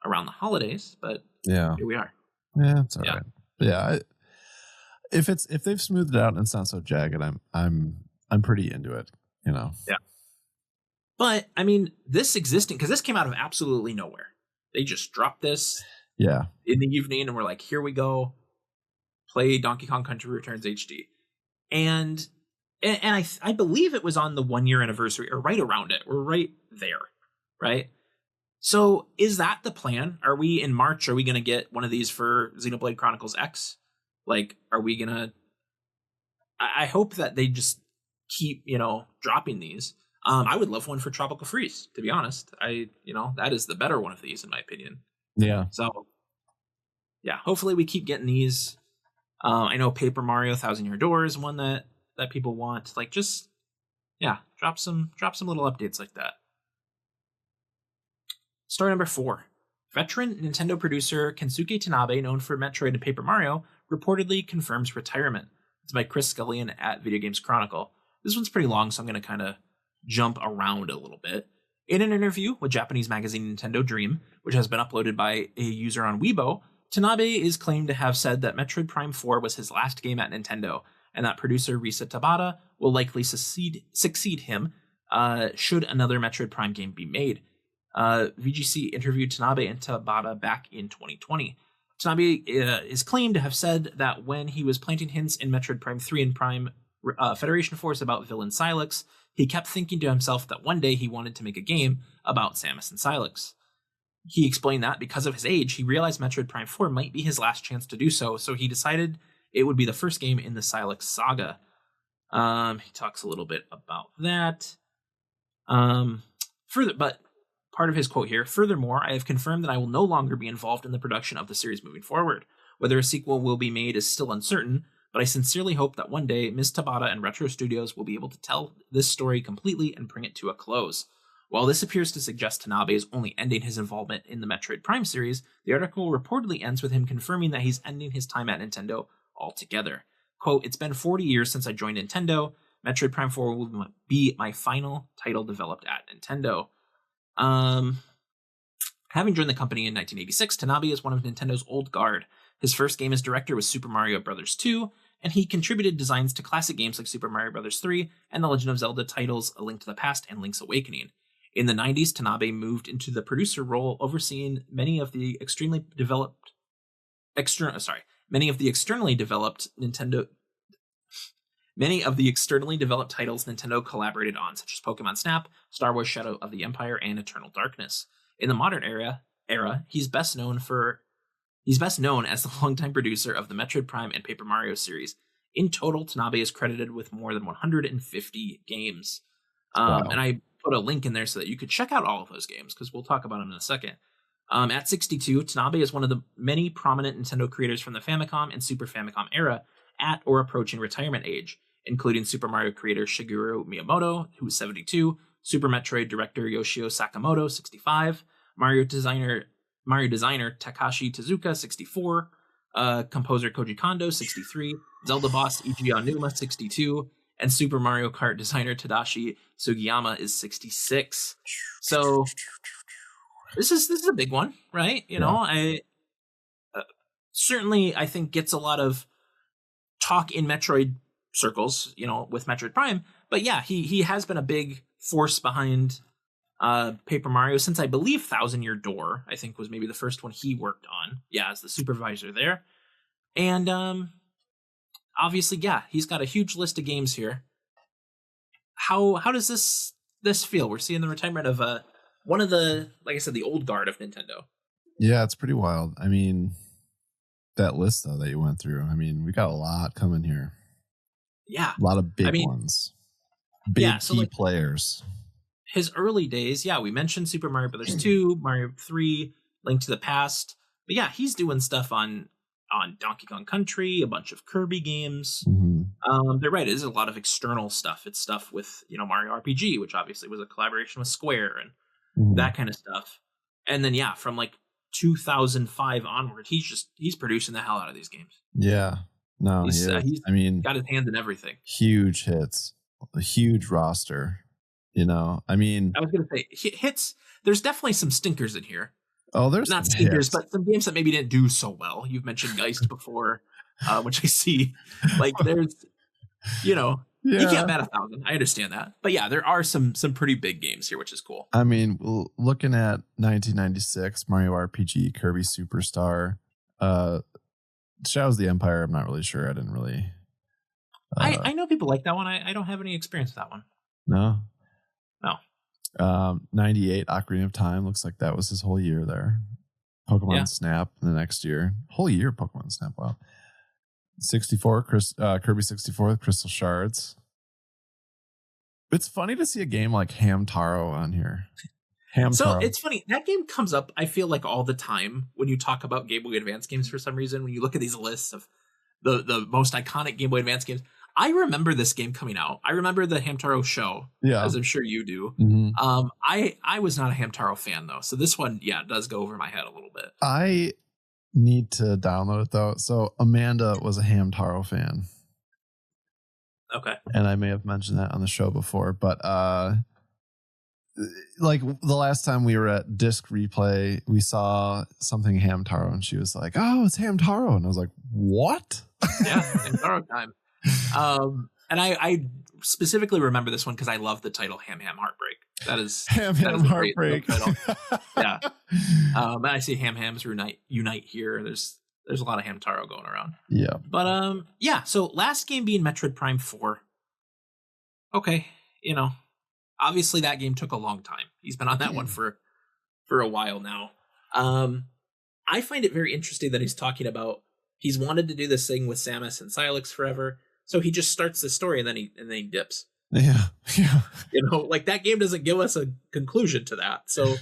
[SPEAKER 1] around the holidays, but here we are.
[SPEAKER 2] Yeah, it's all right. Yeah, if they've smoothed it out and it's not so jagged, I'm pretty into it. You know.
[SPEAKER 1] Yeah. But I mean, this existing, because this came out of absolutely nowhere. They just dropped this.
[SPEAKER 2] Yeah.
[SPEAKER 1] In the evening, and we're like, here we go. Play Donkey Kong Country Returns HD, and I believe it was on the 1 year anniversary or right around it. We're right there, right? So is that the plan? Are we in March? Are we going to get one of these for Xenoblade Chronicles X? Like, are we going to? I hope that they just keep, dropping these. I would love one for Tropical Freeze, to be honest. That is the better one of these, in my opinion.
[SPEAKER 2] Yeah.
[SPEAKER 1] So, yeah, hopefully we keep getting these. I know Paper Mario Thousand Year Door is one that people want. Like, just, drop some little updates like that. Story number 4. Veteran Nintendo producer Kensuke Tanabe, known for Metroid and Paper Mario, reportedly confirms retirement. It's by Chris Scullion at Video Games Chronicle. This one's pretty long, so I'm going to kind of jump around a little bit. In an interview with Japanese magazine Nintendo Dream, which has been uploaded by a user on Weibo, Tanabe is claimed to have said that Metroid Prime 4 was his last game at Nintendo, and that producer Risa Tabata will likely succeed him should another Metroid Prime game be made. VGC interviewed Tanabe and Tabata back in 2020. Tanabe is claimed to have said that when he was planting hints in Metroid Prime 3 and Prime Federation Force about villain Sylux, he kept thinking to himself that one day he wanted to make a game about Samus and Sylux. He explained that because of his age, he realized Metroid Prime 4 might be his last chance to do so, so he decided it would be the first game in the Sylux saga. He talks a little bit about that. But part of his quote here, furthermore, I have confirmed that I will no longer be involved in the production of the series moving forward. Whether a sequel will be made is still uncertain, but I sincerely hope that one day Ms. Tabata and Retro Studios will be able to tell this story completely and bring it to a close. While this appears to suggest Tanabe is only ending his involvement in the Metroid Prime series, the article reportedly ends with him confirming that he's ending his time at Nintendo altogether. Quote, it's been 40 years since I joined Nintendo. Metroid Prime 4 will be my final title developed at Nintendo. Having joined the company in 1986, Tanabe is one of Nintendo's old guard. His first game as director was Super Mario Bros. 2, and he contributed designs to classic games like Super Mario Bros. 3 and the Legend of Zelda titles A Link to the Past and Link's Awakening. In the 90s, Tanabe moved into the producer role, overseeing many of the externally developed titles Nintendo collaborated on, such as Pokemon Snap, Star Wars Shadow of the Empire, and Eternal Darkness. In the modern era, he's best known as the longtime producer of the Metroid Prime and Paper Mario series. In total, Tanabe is credited with more than 150 games.
[SPEAKER 2] Wow.
[SPEAKER 1] And I put a link in there so that you could check out all of those games, because we'll talk about them in a second. At 62, Tanabe is one of the many prominent Nintendo creators from the Famicom and Super Famicom era at or approaching retirement age, including Super Mario creator Shigeru Miyamoto, who is 72, Super Metroid director Yoshio Sakamoto, 65, Mario designer Takashi Tezuka, 64, composer Koji Kondo, 63, Zelda boss Eiji Aonuma, 62, and Super Mario Kart designer Tadashi Sugiyama is 66. So this is a big one, right? I certainly, I think, gets a lot of talk in Metroid circles, with Metroid Prime. But yeah, he has been a big force behind Paper Mario, since I believe Thousand Year Door, I think was maybe the first one he worked on. Yeah, as the supervisor there. And obviously, yeah, he's got a huge list of games here. How does this feel? We're seeing the retirement of one of the, like I said, the old guard of Nintendo.
[SPEAKER 2] Yeah, it's pretty wild. I mean, that list though that you went through. I mean, we got a lot coming here.
[SPEAKER 1] Yeah,
[SPEAKER 2] a lot of big ones. Big key players.
[SPEAKER 1] His early days, yeah, we mentioned Super Mario Brothers 2, Mario 3, Link to the Past. But yeah, he's doing stuff on Donkey Kong Country, a bunch of Kirby games.
[SPEAKER 2] Mm-hmm.
[SPEAKER 1] They're right, it is a lot of external stuff. It's stuff with, Mario RPG, which obviously was a collaboration with Square and that kind of stuff. And then yeah, from like 2005 onward, he's producing the hell out of these games.
[SPEAKER 2] Yeah. No, he's
[SPEAKER 1] got his hands in everything.
[SPEAKER 2] Huge hits, a huge roster. I was
[SPEAKER 1] going to say hits. There's definitely some stinkers in here.
[SPEAKER 2] Oh, there's
[SPEAKER 1] not stinkers, but some games that maybe didn't do so well. You've mentioned Geist before, which I see. Like there's, you can't bat 1,000. I understand that, but yeah, there are some pretty big games here, which is cool.
[SPEAKER 2] I mean, looking at 1996 Mario RPG, Kirby Superstar, Shadows of the Empire. I'm not really sure. I didn't really.
[SPEAKER 1] I know people like that one. I don't have any experience with that one.
[SPEAKER 2] No. 98 Ocarina of Time. Looks like that was his whole year there. Pokemon Snap the next year. Whole year Pokemon Snap. Wow. 64 Kirby 64 with Crystal Shards. It's funny to see a game like Hamtaro on here.
[SPEAKER 1] So it's funny, that game comes up, I feel like, all the time when you talk about Game Boy Advance games for some reason. When you look at these lists of the most iconic Game Boy Advance games, I remember this game coming out. I remember the Hamtaro show, as I'm sure you do.
[SPEAKER 2] Mm-hmm.
[SPEAKER 1] I was not a Hamtaro fan, though. So this one, does go over my head a little bit.
[SPEAKER 2] I need to download it, though. So Amanda was a Hamtaro fan.
[SPEAKER 1] Okay.
[SPEAKER 2] And I may have mentioned that on the show before, but like the last time we were at Disc Replay, we saw something Hamtaro, and she was like, "Oh, it's Hamtaro," and I was like, "What?"
[SPEAKER 1] Yeah, Hamtaro time. And I specifically remember this one because I love the title Ham Ham Heartbreak. That is
[SPEAKER 2] Heartbreak.
[SPEAKER 1] Title. Yeah. I see Ham Hams unite here. There's a lot of Hamtaro going around.
[SPEAKER 2] Yeah.
[SPEAKER 1] But so last game being Metroid Prime 4. Okay, obviously that game took a long time. He's been on that one for a while now. I find it very interesting that he's talking about he's wanted to do this thing with Samus and Silex forever. So he just starts the story and then he dips.
[SPEAKER 2] Yeah.
[SPEAKER 1] Like that game doesn't give us a conclusion to that. So,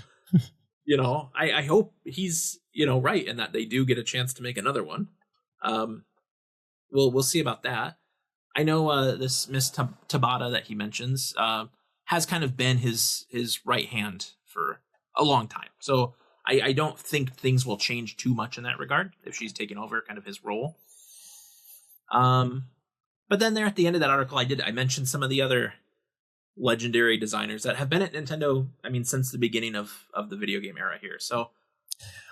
[SPEAKER 1] I hope he's, right, and that they do get a chance to make another one. We'll see about that. I know this Miss Tabata that he mentions has kind of been his right hand for a long time. So I don't think things will change too much in that regard if she's taking over kind of his role. But then there at the end of that article, I mentioned some of the other legendary designers that have been at Nintendo, since the beginning of the video game era here. So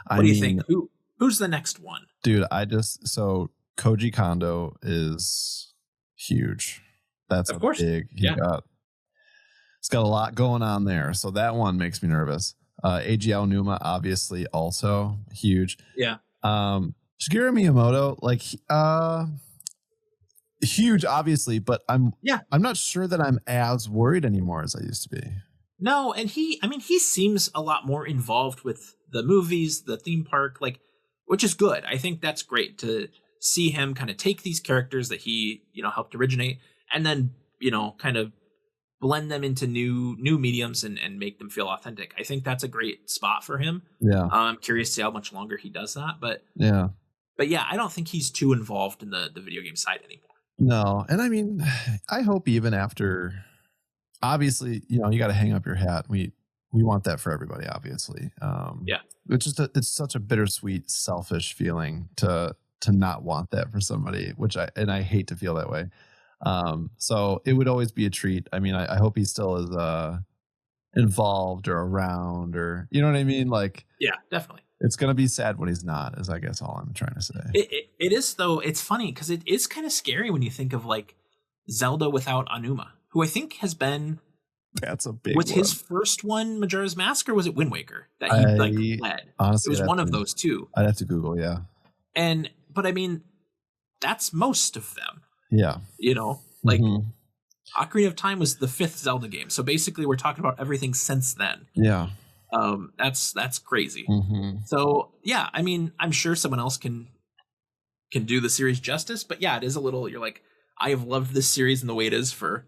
[SPEAKER 1] what do you think? Who's the next one?
[SPEAKER 2] Dude, so Koji Kondo is huge. That's
[SPEAKER 1] of course.
[SPEAKER 2] Big. He's got a lot going on there. So that one makes me nervous. Eiji Aonuma, obviously, also huge.
[SPEAKER 1] Yeah.
[SPEAKER 2] Shigeru Miyamoto, huge, obviously, but I'm not sure that I'm as worried anymore as I used to be.
[SPEAKER 1] No, and he seems a lot more involved with the movies, the theme park, which is good. I think that's great to see him kind of take these characters that he, helped originate and then, kind of blend them into new mediums and make them feel authentic. I think that's a great spot for him.
[SPEAKER 2] Yeah.
[SPEAKER 1] I'm curious to see how much longer he does that, but I don't think he's too involved in the video game side anymore.
[SPEAKER 2] No. And I hope even after, obviously, you got to hang up your hat. We want that for everybody, obviously. It's such a bittersweet, selfish feeling to not want that for somebody, I hate to feel that way. So it would always be a treat. I hope he still is involved or around, or you know what I mean?
[SPEAKER 1] Yeah, definitely.
[SPEAKER 2] It's going to be sad when he's not, is I guess all I'm trying to say.
[SPEAKER 1] It is, though. It's funny because it is kind of scary when you think of Zelda without Aonuma, who I think has been
[SPEAKER 2] That's a big
[SPEAKER 1] Was
[SPEAKER 2] one.
[SPEAKER 1] his first one Majora's Mask, or was it Wind Waker that he led?
[SPEAKER 2] Honestly,
[SPEAKER 1] it was one of those two.
[SPEAKER 2] I'd have to Google, yeah.
[SPEAKER 1] But I mean, that's most of them.
[SPEAKER 2] Yeah.
[SPEAKER 1] Like Ocarina of Time was the 5th Zelda game. So basically we're talking about everything since then.
[SPEAKER 2] Yeah.
[SPEAKER 1] That's crazy. So yeah, I mean, I'm sure someone else can do the series justice, but yeah, it is a little, you're like, I have loved this series and the way it is for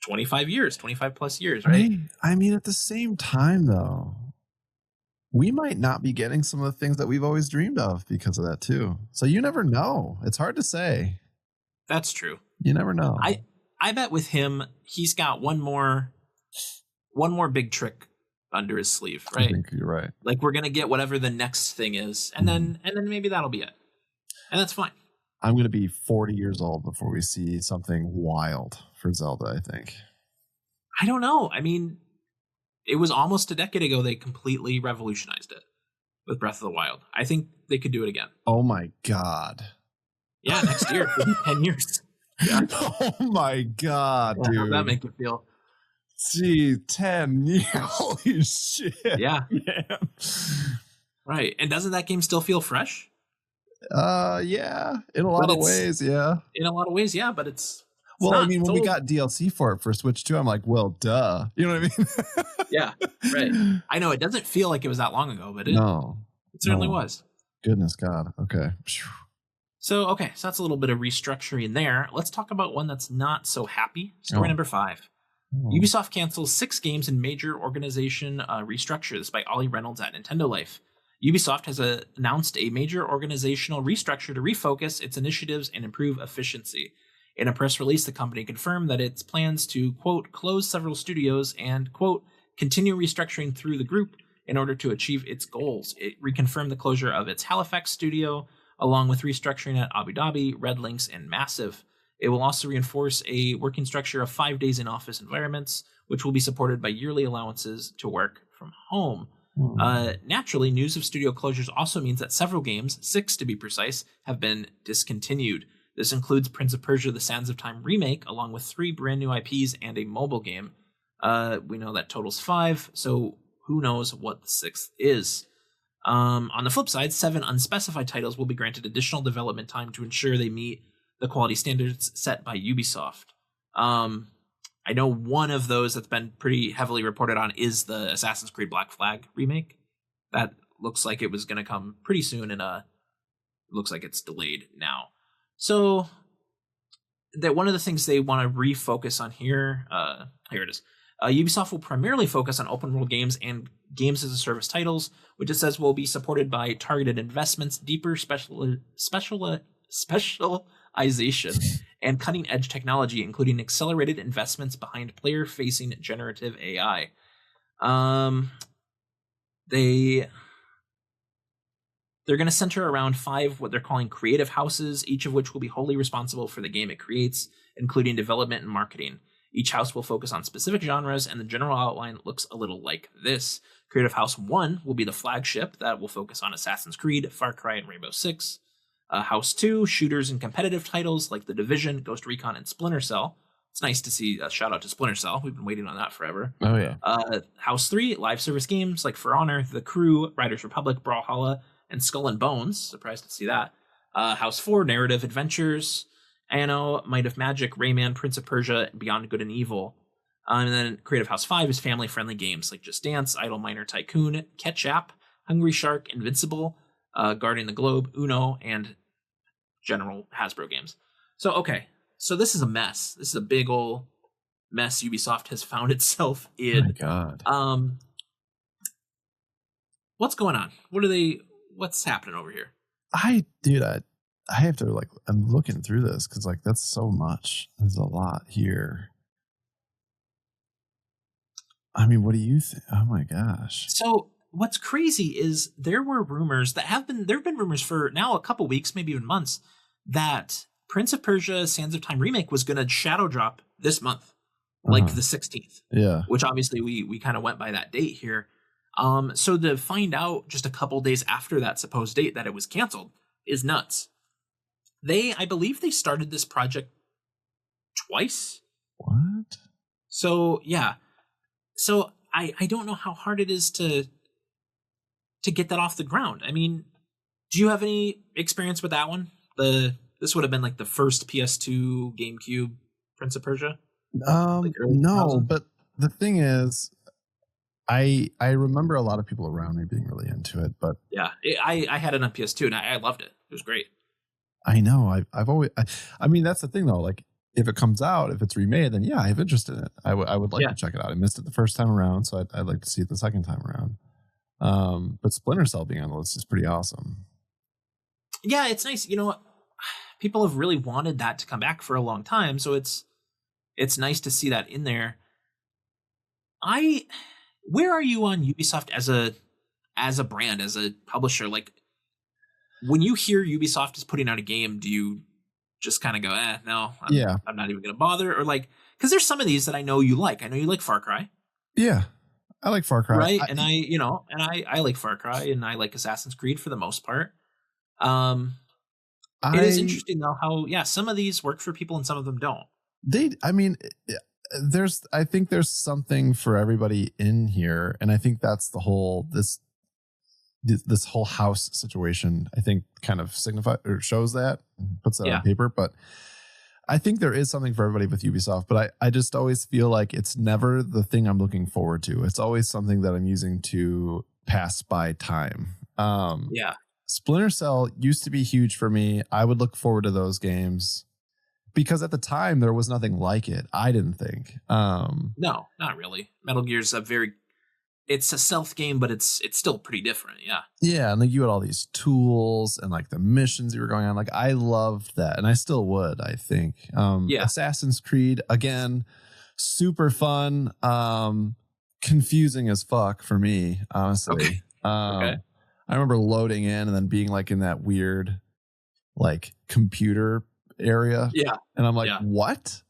[SPEAKER 1] 25 plus years, right?
[SPEAKER 2] I mean, at the same time, though, we might not be getting some of the things that we've always dreamed of because of that, too. So you never know. It's hard to say.
[SPEAKER 1] That's true.
[SPEAKER 2] You never know.
[SPEAKER 1] I bet with him, he's got one more big trick under his sleeve, right?
[SPEAKER 2] I think you're right.
[SPEAKER 1] Like, we're going to get whatever the next thing is, and then maybe that'll be it. And that's fine.
[SPEAKER 2] I'm going to be 40 years old before we see something wild for Zelda, I think.
[SPEAKER 1] I don't know. I mean, it was almost a decade ago they completely revolutionized it with Breath of the Wild. I think they could do it again.
[SPEAKER 2] Oh my God.
[SPEAKER 1] Yeah, next year. It'll be 10 years. Yeah.
[SPEAKER 2] Oh my God, dude.
[SPEAKER 1] How'd that make you feel?
[SPEAKER 2] Gee, 10 years. Holy shit.
[SPEAKER 1] Yeah.
[SPEAKER 2] Man.
[SPEAKER 1] Right. And doesn't that game still feel fresh?
[SPEAKER 2] Yeah. In a lot of ways, yeah.
[SPEAKER 1] In a lot of ways, yeah, but it's
[SPEAKER 2] well, I mean, when we got DLC for it for Switch 2, I'm like, well, duh. You know what I mean?
[SPEAKER 1] Yeah, right. I know it doesn't feel like it was that long ago, but it certainly was.
[SPEAKER 2] Goodness God. Okay.
[SPEAKER 1] So that's a little bit of restructuring there. Let's talk about one that's not so happy. Story number 5. Ubisoft cancels 6 games in major organization restructure. This is by Ollie Reynolds at Nintendo Life. Ubisoft has announced a major organizational restructure to refocus its initiatives and improve efficiency. In a press release, the company confirmed that its plans to, quote, close several studios and, quote, continue restructuring through the group in order to achieve its goals. It reconfirmed the closure of its Halifax studio, along with restructuring at Abu Dhabi, Red Links, and Massive. It will also reinforce a working structure of 5 days in office environments, which will be supported by yearly allowances to work from home. Naturally, news of studio closures also means that several games, 6 to be precise, have been discontinued. This includes Prince of Persia: The Sands of Time remake, along with 3 brand new IPs and a mobile game. We know that totals 5, so who knows what the 6th is. On the flip side, 7 unspecified titles will be granted additional development time to ensure they meet the quality standards set by Ubisoft. I know one of those that's been pretty heavily reported on is the Assassin's Creed Black Flag remake. That looks like it was going to come pretty soon, and looks like it's delayed now. So that one of the things they want to refocus on here it is. Ubisoft will primarily focus on open world games and games as a service titles, which it says will be supported by targeted investments, deeper specialization, and cutting edge technology, including accelerated investments behind player facing generative AI. They're going to center around 5 what they're calling creative houses, each of which will be wholly responsible for the game it creates, including development and marketing. Each house will focus on specific genres, and the general outline looks a little like this. Creative House 1 will be the flagship that will focus on Assassin's Creed, Far Cry, and Rainbow Six. House 2, shooters and competitive titles like The Division, Ghost Recon, and Splinter Cell. It's nice to see a shout out to Splinter Cell. We've been waiting on that forever.
[SPEAKER 2] Oh, yeah.
[SPEAKER 1] House 3, live service games like For Honor, The Crew, Riders Republic, Brawlhalla, and Skull and Bones. Surprised to see that. House 4, narrative adventures. Anno, Might of Magic, Rayman, Prince of Persia, Beyond Good and Evil. And then Creative House 5 is family-friendly games like Just Dance, Idle Miner Tycoon, Ketchup, Hungry Shark, Invincible, Guarding the Globe, Uno, and general Hasbro games. So this is a mess. This is a big old mess Ubisoft has found itself in.
[SPEAKER 2] Oh my God.
[SPEAKER 1] What's going on? What's happening over here?
[SPEAKER 2] I have to I'm looking through this because that's so much. There's a lot here. I mean, what do you think? Oh my gosh.
[SPEAKER 1] So what's crazy is there have been rumors for now a couple weeks, maybe even months, that Prince of Persia: Sands of Time remake was going to shadow drop this month, like the 16th.
[SPEAKER 2] Yeah. Which
[SPEAKER 1] obviously we kind of went by that date here. So to find out just a couple days after that supposed date that it was canceled is nuts. I believe they started this project twice.
[SPEAKER 2] What?
[SPEAKER 1] So yeah, so I don't know how hard it is to get that off the ground. I mean, do you have any experience with that one? This would have been like the first PS2, GameCube Prince of Persia. Like early
[SPEAKER 2] No,
[SPEAKER 1] 2000s?
[SPEAKER 2] but the thing is, I remember a lot of people around me being really into it, but
[SPEAKER 1] Yeah, I had it on PS2 and I loved it. It was great.
[SPEAKER 2] I know I've always I mean that's the thing though, like if it comes out, if it's remade, then yeah, I have interest in it. I would like
[SPEAKER 1] Yeah.
[SPEAKER 2] to check it out. I missed it the first time around, so I'd like to see it the second time around. But Splinter Cell being on the list is pretty awesome.
[SPEAKER 1] Yeah, it's nice. You know what? People have really wanted that to come back for a long time, so it's nice to see that in there. Where are you on Ubisoft as a brand, as a publisher? Like, when you hear Ubisoft is putting out a game, do you just kind of go, no, I'm not even going to bother? Or like, because there's some of these that I know you like. I know you like Far Cry.
[SPEAKER 2] Yeah, I like Far Cry.
[SPEAKER 1] Right? I like Far Cry, and I like Assassin's Creed for the most part. It is interesting, though, how, some of these work for people and some of them don't.
[SPEAKER 2] I think there's something for everybody in here. And I think that's the whole, this whole house situation, I think kind of signifies or shows that, puts that on paper. But I think there is something for everybody with Ubisoft, but I just always feel like it's never the thing I'm looking forward to. It's always something that I'm using to pass by time. Splinter Cell used to be huge for me. I would look forward to those games because at the time there was nothing like it. I didn't think.
[SPEAKER 1] No, not really. Metal Gear's it's a stealth game, but it's still pretty different. Yeah.
[SPEAKER 2] Yeah. And like you had all these tools and like the missions you were going on. Like I loved that. And I still would, I think. Assassin's Creed, again, super fun. Confusing as fuck for me, honestly. Okay. I remember loading in and then being like in that weird like computer area.
[SPEAKER 1] Yeah.
[SPEAKER 2] And I'm like, what?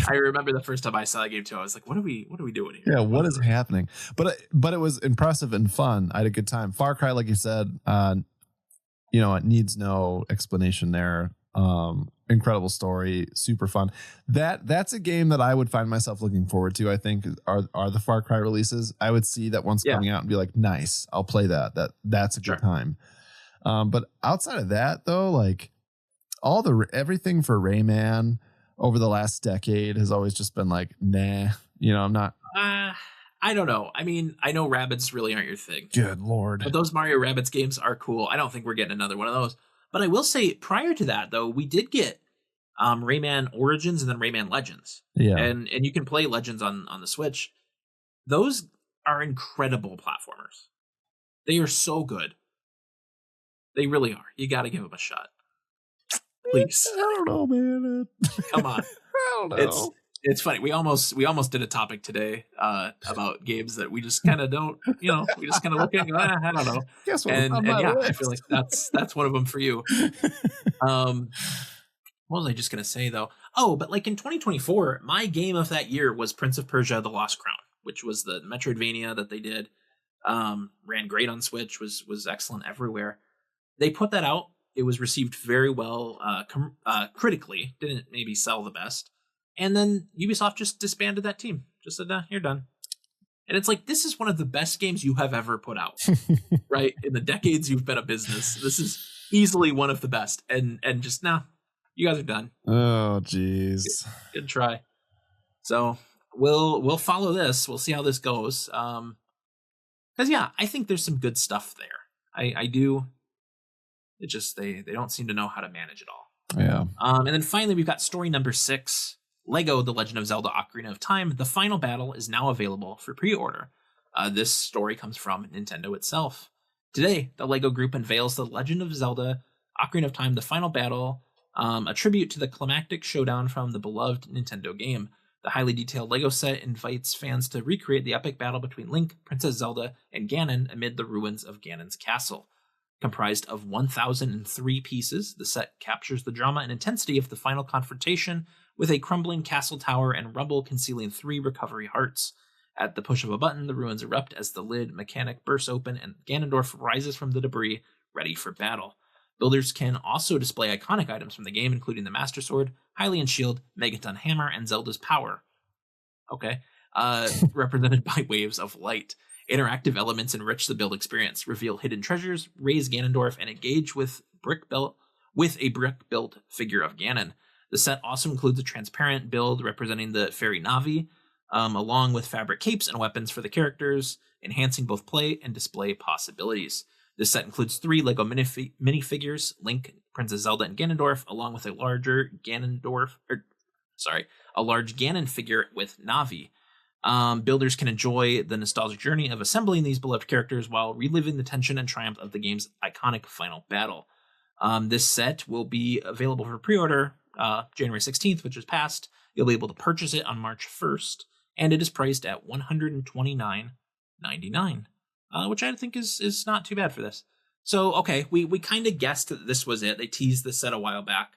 [SPEAKER 1] I remember the first time I saw that game too. I was like, what are we doing here?
[SPEAKER 2] Yeah, what is happening? But it was impressive and fun. I had a good time. Far Cry, like you said, it needs no explanation there. Incredible story, super fun. That's a game that I would find myself looking forward to. I think are the Far Cry releases. I would see that one's coming out and be like, nice, I'll play that. That's a good time. But outside of that though, like everything for Rayman over the last decade has always just been like, nah, I'm not.
[SPEAKER 1] I don't know. I mean, I know rabbits really aren't your thing.
[SPEAKER 2] Good Lord.
[SPEAKER 1] But those Mario Rabbids games are cool. I don't think we're getting another one of those. But I will say, prior to that, though, we did get Rayman Origins and then Rayman Legends.
[SPEAKER 2] Yeah.
[SPEAKER 1] And you can play Legends on the Switch. Those are incredible platformers. They are so good. They really are. You got to give them a shot. Please.
[SPEAKER 2] I don't know, man.
[SPEAKER 1] Come on.
[SPEAKER 2] I don't know.
[SPEAKER 1] It's funny. We almost did a topic today about games that we just kind of don't, we just kind of look at and go, I don't know.
[SPEAKER 2] Guess what?
[SPEAKER 1] I feel like that's one of them for you. What was I just going to say though? Oh, but like in 2024, my game of that year was Prince of Persia: The Lost Crown, which was the Metroidvania that they did. Ran great on Switch, was excellent everywhere. They put that out. It was received very well critically. Didn't maybe sell the best. And then Ubisoft just disbanded that team. Just said, you're done. And it's like, this is one of the best games you have ever put out, right? In the decades you've been a business, this is easily one of the best. And just you guys are done.
[SPEAKER 2] Oh, jeez.
[SPEAKER 1] Good try. So we'll follow this. We'll see how this goes. Because I think there's some good stuff there. I do. It just they don't seem to know how to manage it all.
[SPEAKER 2] Yeah.
[SPEAKER 1] And then finally we've got story number 6. LEGO The Legend of Zelda Ocarina of Time. The final battle is now available for pre-order. This story comes from Nintendo itself. Today, the LEGO Group unveils The Legend of Zelda Ocarina of Time, The Final Battle, a tribute to the climactic showdown from the beloved Nintendo game. The highly detailed LEGO set invites fans to recreate the epic battle between Link, Princess Zelda, and Ganon amid the ruins of Ganon's castle. Comprised of 1,003 pieces, the set captures the drama and intensity of the final confrontation with a crumbling castle tower and rubble concealing 3 recovery hearts. At the push of a button, the ruins erupt as the lid mechanic bursts open and Ganondorf rises from the debris, ready for battle. Builders can also display iconic items from the game, including the Master Sword, Hylian Shield, Megaton Hammer, and Zelda's Power. Okay. Represented by waves of light. Interactive elements enrich the build experience, reveal hidden treasures, raise Ganondorf, and engage with a brick-built figure of Ganon. The set also includes a transparent build representing the fairy Navi, along with fabric capes and weapons for the characters, enhancing both play and display possibilities. This set includes 3 LEGO minifigures, Link, Princess Zelda, and Ganondorf, along with a large Ganon figure with Navi. Builders can enjoy the nostalgic journey of assembling these beloved characters while reliving the tension and triumph of the game's iconic final battle. This set will be available for pre-order January 16th, which is past. You'll be able to purchase it on March 1st, and it is priced at $129.99, which I think is not too bad for this. So, okay, we kind of guessed that this was it. They teased this set a while back.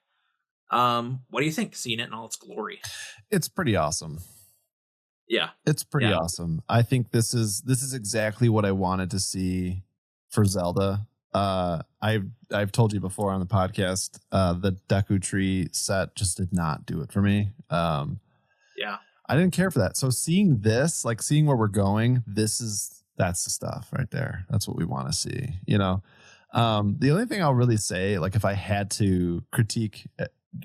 [SPEAKER 1] What do you think, seeing it in all its glory?
[SPEAKER 2] It's pretty awesome.
[SPEAKER 1] Yeah.
[SPEAKER 2] It's pretty awesome. I think this is exactly what I wanted to see for Zelda. I've told you before on the podcast, the Deku Tree set just did not do it for me. I didn't care for that. So seeing this, like seeing where we're going, that's the stuff right there. That's what we want to see, you know? The only thing I'll really say, like if I had to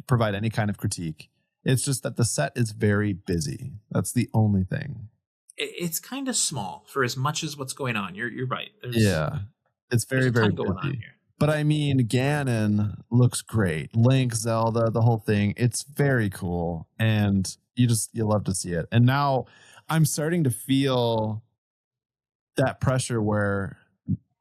[SPEAKER 2] provide any kind of critique, it's just that the set is very busy. That's the only thing.
[SPEAKER 1] It's kind of small for as much as what's going on. You're right.
[SPEAKER 2] It's very, very busy. But I mean, Ganon looks great. Link, Zelda, the whole thing. It's very cool. And you love to see it. And now I'm starting to feel that pressure where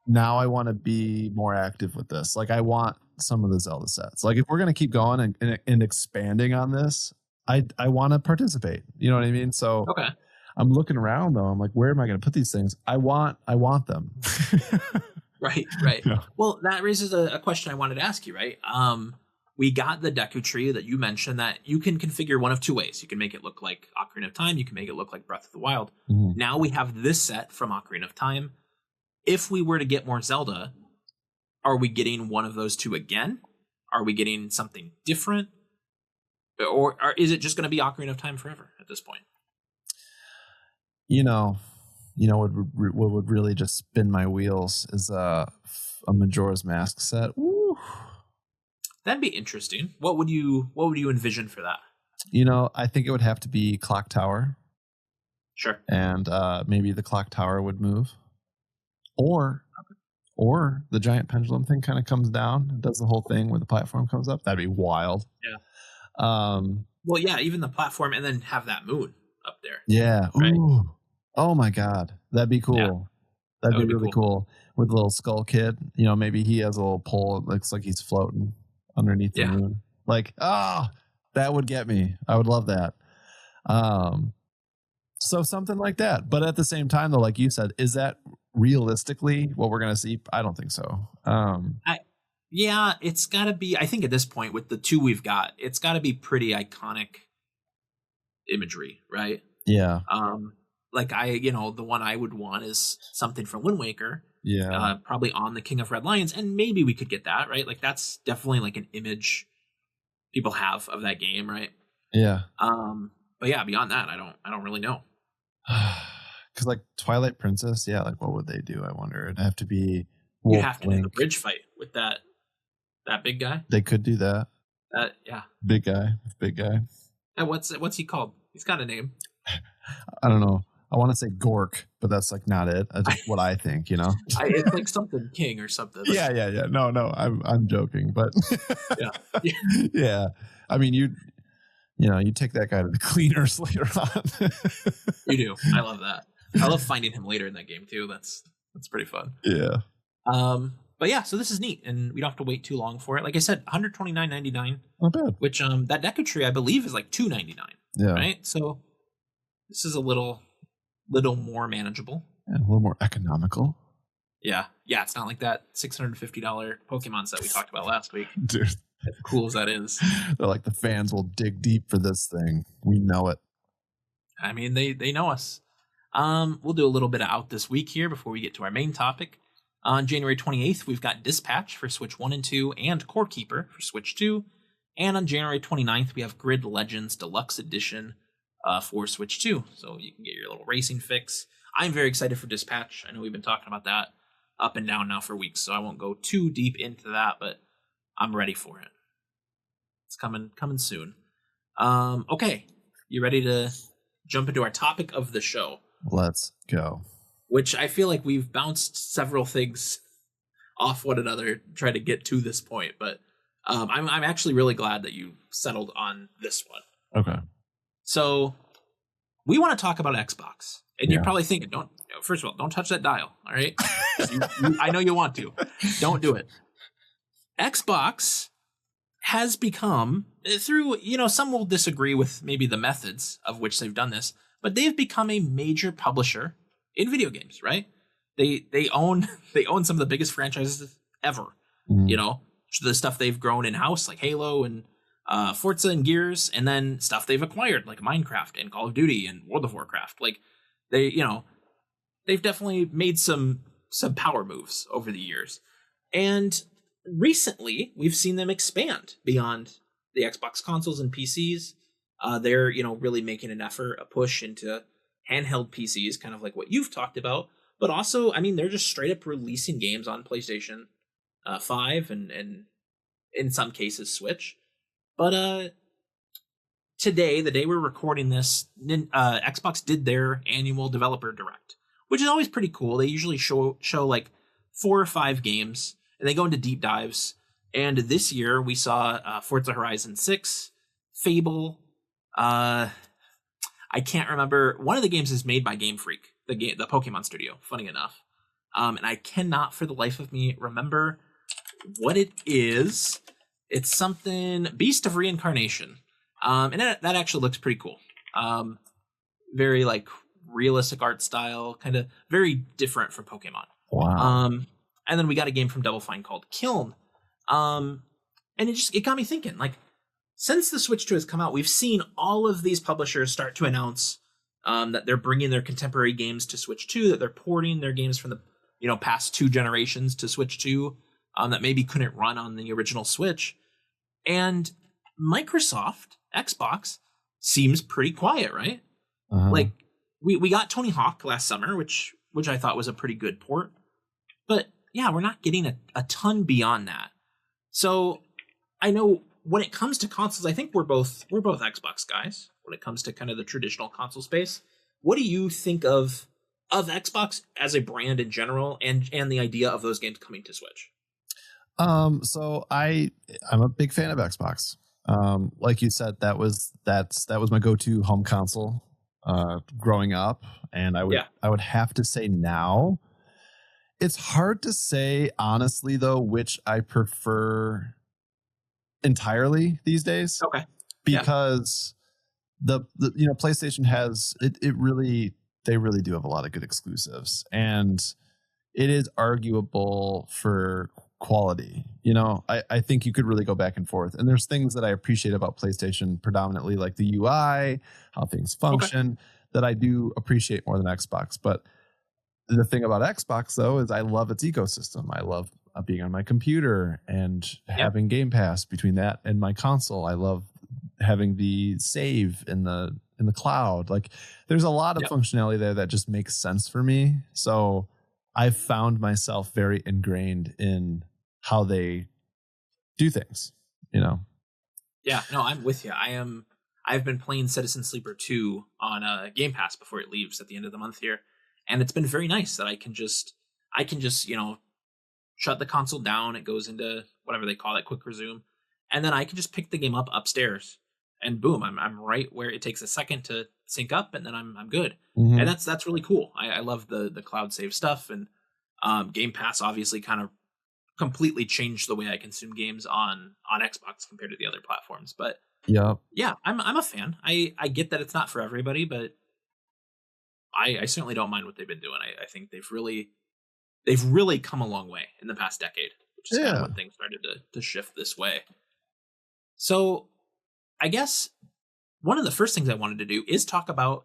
[SPEAKER 2] now I want to be more active with this. Like I want some of the Zelda sets. Like if we're going to keep going and expanding on this, I want to participate. You know what I mean? So
[SPEAKER 1] okay.
[SPEAKER 2] I'm looking around though. I'm like, where am I going to put these things? I want them.
[SPEAKER 1] Right. Yeah. Well, that raises a question I wanted to ask you, right? We got the Deku Tree that you mentioned that you can configure one of 2 ways. You can make it look like Ocarina of Time. You can make it look like Breath of the Wild. Mm-hmm. Now we have this set from Ocarina of Time. If we were to get more Zelda, are we getting one of those 2 again? Are we getting something different? Or is it just going to be Ocarina of Time forever at this point?
[SPEAKER 2] You know what would really just spin my wheels is a Majora's Mask set. Woo.
[SPEAKER 1] That'd be interesting. What would you envision for that?
[SPEAKER 2] I think it would have to be Clock Tower.
[SPEAKER 1] Sure.
[SPEAKER 2] And maybe the Clock Tower would move. Or the giant pendulum thing kind of comes down and does the whole thing where the platform comes up. That'd be wild.
[SPEAKER 1] Yeah. Well, yeah, even the platform and then have that moon up there.
[SPEAKER 2] Yeah.
[SPEAKER 1] Right?
[SPEAKER 2] Ooh. Oh my God. That'd be cool. Yeah. That'd be really cool. With the little skull kid. Maybe he has a little pole. It looks like he's floating underneath the moon. Like, that would get me. I would love that. So something like that. But at the same time, though, like you said, is that realistically what we're going to see? I don't think so.
[SPEAKER 1] It's got to be, I think at this point with the 2 we've got, it's got to be pretty iconic imagery, right?
[SPEAKER 2] Yeah.
[SPEAKER 1] Like the one I would want is something from Wind Waker.
[SPEAKER 2] Yeah.
[SPEAKER 1] Probably on the King of Red Lions, and maybe we could get that, right? Like that's definitely like an image people have of that game, right?
[SPEAKER 2] Yeah.
[SPEAKER 1] But yeah, beyond that, I don't really know.
[SPEAKER 2] Because like Twilight Princess, yeah, like what would they do? I wonder. It'd have to be.
[SPEAKER 1] You'd have to do a bridge fight with that big guy.
[SPEAKER 2] They could do that.
[SPEAKER 1] Yeah.
[SPEAKER 2] Big guy.
[SPEAKER 1] And what's he called? He's got a name.
[SPEAKER 2] I don't know. I want to say Gork, but that's like not it. That's just what I think,
[SPEAKER 1] It's like something King or something.
[SPEAKER 2] Yeah. No, I'm joking, but
[SPEAKER 1] yeah.
[SPEAKER 2] Yeah. I mean, you take that guy to the cleaners later on.
[SPEAKER 1] You do. I love that. I love finding him later in that game too. That's pretty fun.
[SPEAKER 2] Yeah.
[SPEAKER 1] But yeah, so this is neat, and we don't have to wait too long for it. Like I said, $129.99.
[SPEAKER 2] Not bad.
[SPEAKER 1] Which that Deku Tree I believe is like $299.
[SPEAKER 2] Yeah.
[SPEAKER 1] Right. So this is a little more manageable.
[SPEAKER 2] Yeah, a little more economical.
[SPEAKER 1] Yeah. It's not like that $650 Pokemon set we talked about last week.
[SPEAKER 2] Dude.
[SPEAKER 1] As cool as that is.
[SPEAKER 2] They're like, the fans will dig deep for this thing. We know it.
[SPEAKER 1] I mean, they know us. We'll do a little bit of out this week here before we get to our main topic. On January 28th, we've got Dispatch for Switch 1 and 2 and Core Keeper for Switch 2. And on January 29th, we have Grid Legends Deluxe Edition for Switch 2. So you can get your little racing fix. I'm very excited for Dispatch. I know we've been talking about that up and down now for weeks, so I won't go too deep into that, but I'm ready for it. It's coming soon. Okay, you ready to jump into our topic of the show?
[SPEAKER 2] Let's go.
[SPEAKER 1] Which I feel like we've bounced several things off one another, try to get to this point, but I'm actually really glad that you settled on this one.
[SPEAKER 2] Okay.
[SPEAKER 1] So we want to talk about Xbox, and you're probably thinking, first of all, don't touch that dial. All right, I know you want to. Don't do it. Xbox has become, through, some will disagree with maybe the methods of which they've done this, but they've become a major publisher in video games, right? They own some of the biggest franchises ever.
[SPEAKER 2] Mm-hmm.
[SPEAKER 1] The stuff they've grown in-house, like Halo and Forza and Gears, and then stuff they've acquired, like Minecraft and Call of Duty and World of Warcraft. Like, they've definitely made some power moves over the years. And recently, we've seen them expand beyond the Xbox consoles and PCs. They're, really making an effort, a push into handheld PCs, kind of like what you've talked about. But also, they're just straight up releasing games on PlayStation 5 and in some cases Switch. But today, the day we're recording this, Xbox did their annual developer direct, which is always pretty cool. They usually show like 4 or 5 games, and they go into deep dives. And this year, we saw Forza Horizon 6, Fable. I can't remember. One of the games is made by Game Freak, the Pokemon studio, funny enough. And I cannot for the life of me remember what it is. It's something Beast of Reincarnation. And that actually looks pretty cool. Very like realistic art style, kind of very different from Pokemon.
[SPEAKER 2] Wow.
[SPEAKER 1] And then we got a game from Double Fine called Kiln. And it got me thinking, like, since the Switch 2 has come out, we've seen all of these publishers start to announce that they're bringing their contemporary games to Switch 2, that they're porting their games from the past 2 generations to Switch 2 that maybe couldn't run on the original Switch. And Microsoft, Xbox, seems pretty quiet, right?
[SPEAKER 2] Uh-huh.
[SPEAKER 1] Like, we got Tony Hawk last summer, which I thought was a pretty good port. But yeah, we're not getting a ton beyond that. So I know when it comes to consoles, I think we're both Xbox guys when it comes to kind of the traditional console space. What do you think of Xbox as a brand in general, and the idea of those games coming to Switch?
[SPEAKER 2] So I'm a big fan of Xbox. Like you said, that was my go-to home console growing up, and I would have to say now. It's hard to say honestly though which I prefer entirely these days.
[SPEAKER 1] Okay.
[SPEAKER 2] Because the PlayStation has they really do have a lot of good exclusives, and it is arguable for quality. I think you could really go back and forth, and there's things that I appreciate about PlayStation predominantly, like the UI, how things function, that I do appreciate more than Xbox. But the thing about Xbox though is I love its ecosystem. I love being on my computer and having Game Pass between that and my console. I love having the save in the cloud. Like, there's a lot of functionality there that just makes sense for me. So I've found myself very ingrained in how they do things,
[SPEAKER 1] Yeah, no, I'm with you. I've been playing Citizen Sleeper 2 on Game Pass before it leaves at the end of the month here, and it's been very nice that I can just shut the console down. It goes into whatever they call it, quick resume, and then I can just pick the game up upstairs, and boom, I'm right where it takes a second to sync up, and then I'm good. Mm-hmm. And that's really cool. I love the cloud save stuff, and Game Pass obviously kind of completely changed the way I consume games on Xbox compared to the other platforms. But yeah, I'm a fan. I get that it's not for everybody, but I certainly don't mind what they've been doing. I think they've really come a long way in the past decade, which is kind of when things started to shift this way. So I guess one of the first things I wanted to do is talk about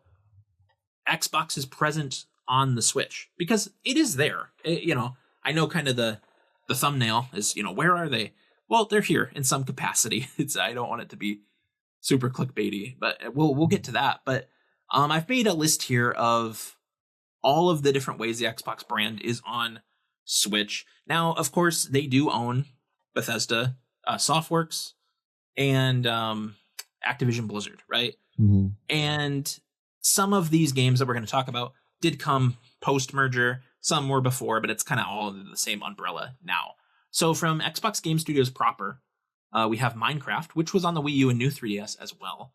[SPEAKER 1] Xbox's presence on the Switch, because it is there. I I know kind of the thumbnail is, where are they? Well, they're here in some capacity. I don't want it to be super clickbaity, but we'll get to that. But I've made a list here of all of the different ways the Xbox brand is on Switch. Now, of course, they do own Bethesda, Softworks, and Activision Blizzard, right?
[SPEAKER 2] Mm-hmm.
[SPEAKER 1] And some of these games that we're going to talk about did come post-merger. Some were before, but it's kind of all under the same umbrella now. So from Xbox Game Studios proper, we have Minecraft, which was on the Wii U and new 3DS as well.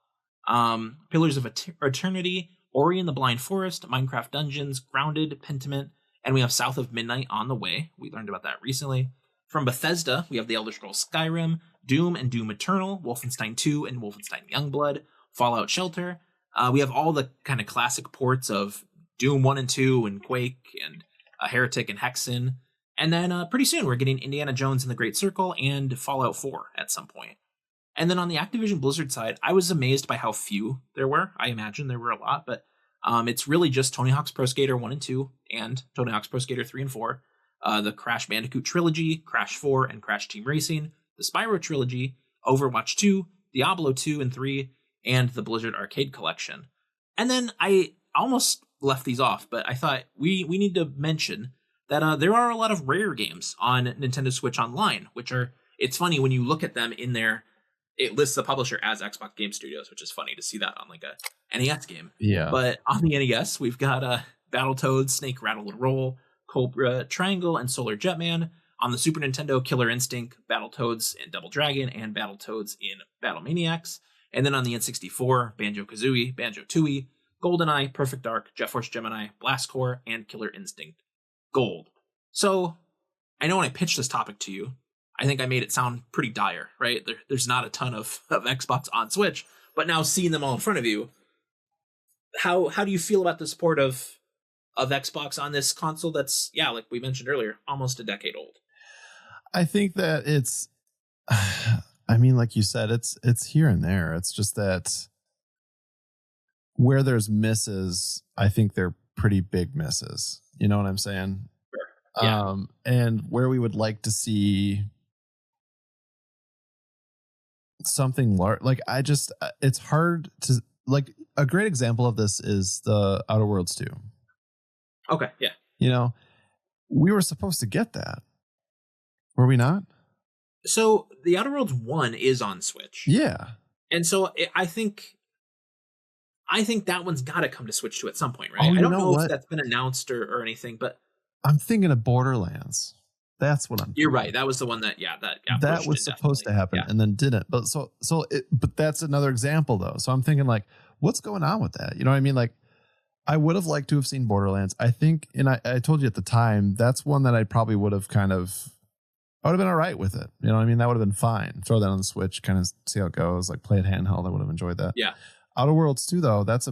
[SPEAKER 1] Pillars of Eternity, Ori and the Blind Forest, Minecraft Dungeons, Grounded, Pentiment, and we have South of Midnight on the way. We learned about that recently. From Bethesda, we have The Elder Scrolls Skyrim, Doom and Doom Eternal, Wolfenstein 2 and Wolfenstein Youngblood, Fallout Shelter. We have all the kind of classic ports of Doom 1 and 2 and Quake and Heretic and Hexen. And then pretty soon we're getting Indiana Jones and the Great Circle and Fallout 4 at some point. And then on the Activision Blizzard side, I was amazed by how few there were. I imagine there were a lot, but it's really just Tony Hawk's Pro Skater 1 and 2 and Tony Hawk's Pro Skater 3 and 4, the Crash Bandicoot Trilogy, Crash 4 and Crash Team Racing, the Spyro Trilogy, Overwatch 2, Diablo 2 and 3, and the Blizzard Arcade Collection. And then I almost left these off, but I thought we need to mention that there are a lot of rare games on Nintendo Switch Online, it's funny when you look at them in there, it lists the publisher as Xbox Game Studios, which is funny to see that on like a NES game.
[SPEAKER 2] Yeah.
[SPEAKER 1] But on the NES, we've got Battletoads, Snake Rattle and Roll, Cobra Triangle, and Solar Jetman. On the Super Nintendo, Killer Instinct, Battletoads in Double Dragon, and Battletoads in Battle Maniacs. And then on the N64, Banjo-Kazooie, Banjo-Tooie, GoldenEye, Perfect Dark, Jet Force Gemini, Blast Corps, and Killer Instinct Gold. So, I know when I pitched this topic to you, I think I made it sound pretty dire, right? There's not a ton of Xbox on Switch, but now seeing them all in front of you, how do you feel about the support of Xbox on this console that's, like we mentioned earlier, almost a decade old?
[SPEAKER 2] I think that it's, I mean, like you said, it's here and there. It's just that where there's misses, I think they're pretty big misses. You know what I'm saying?
[SPEAKER 1] Sure. Yeah.
[SPEAKER 2] And where we would like to see something large, like it's hard to, like, a great example of this is the Outer Worlds 2.
[SPEAKER 1] Okay, yeah.
[SPEAKER 2] You know, we were supposed to get that. Were we not?
[SPEAKER 1] So the Outer Worlds 1 is on Switch.
[SPEAKER 2] Yeah.
[SPEAKER 1] And so I think that one's got to come to Switch 2 at some point, right?
[SPEAKER 2] Oh,
[SPEAKER 1] I don't know if that's been announced or anything, but
[SPEAKER 2] I'm thinking of Borderlands. That's what I'm thinking.
[SPEAKER 1] You're right. That was the one that
[SPEAKER 2] that was supposed to happen and then didn't. But but that's another example though. So I'm thinking, like, what's going on with that? You know what I mean? Like, I would have liked to have seen Borderlands. I think, and I told you at the time, that's one that I probably would have I would have been all right with it. You know what I mean? That would have been fine. Throw that on the Switch, kind of see how it goes, like play it handheld. I would have enjoyed that.
[SPEAKER 1] Yeah.
[SPEAKER 2] Outer Worlds 2 though, that's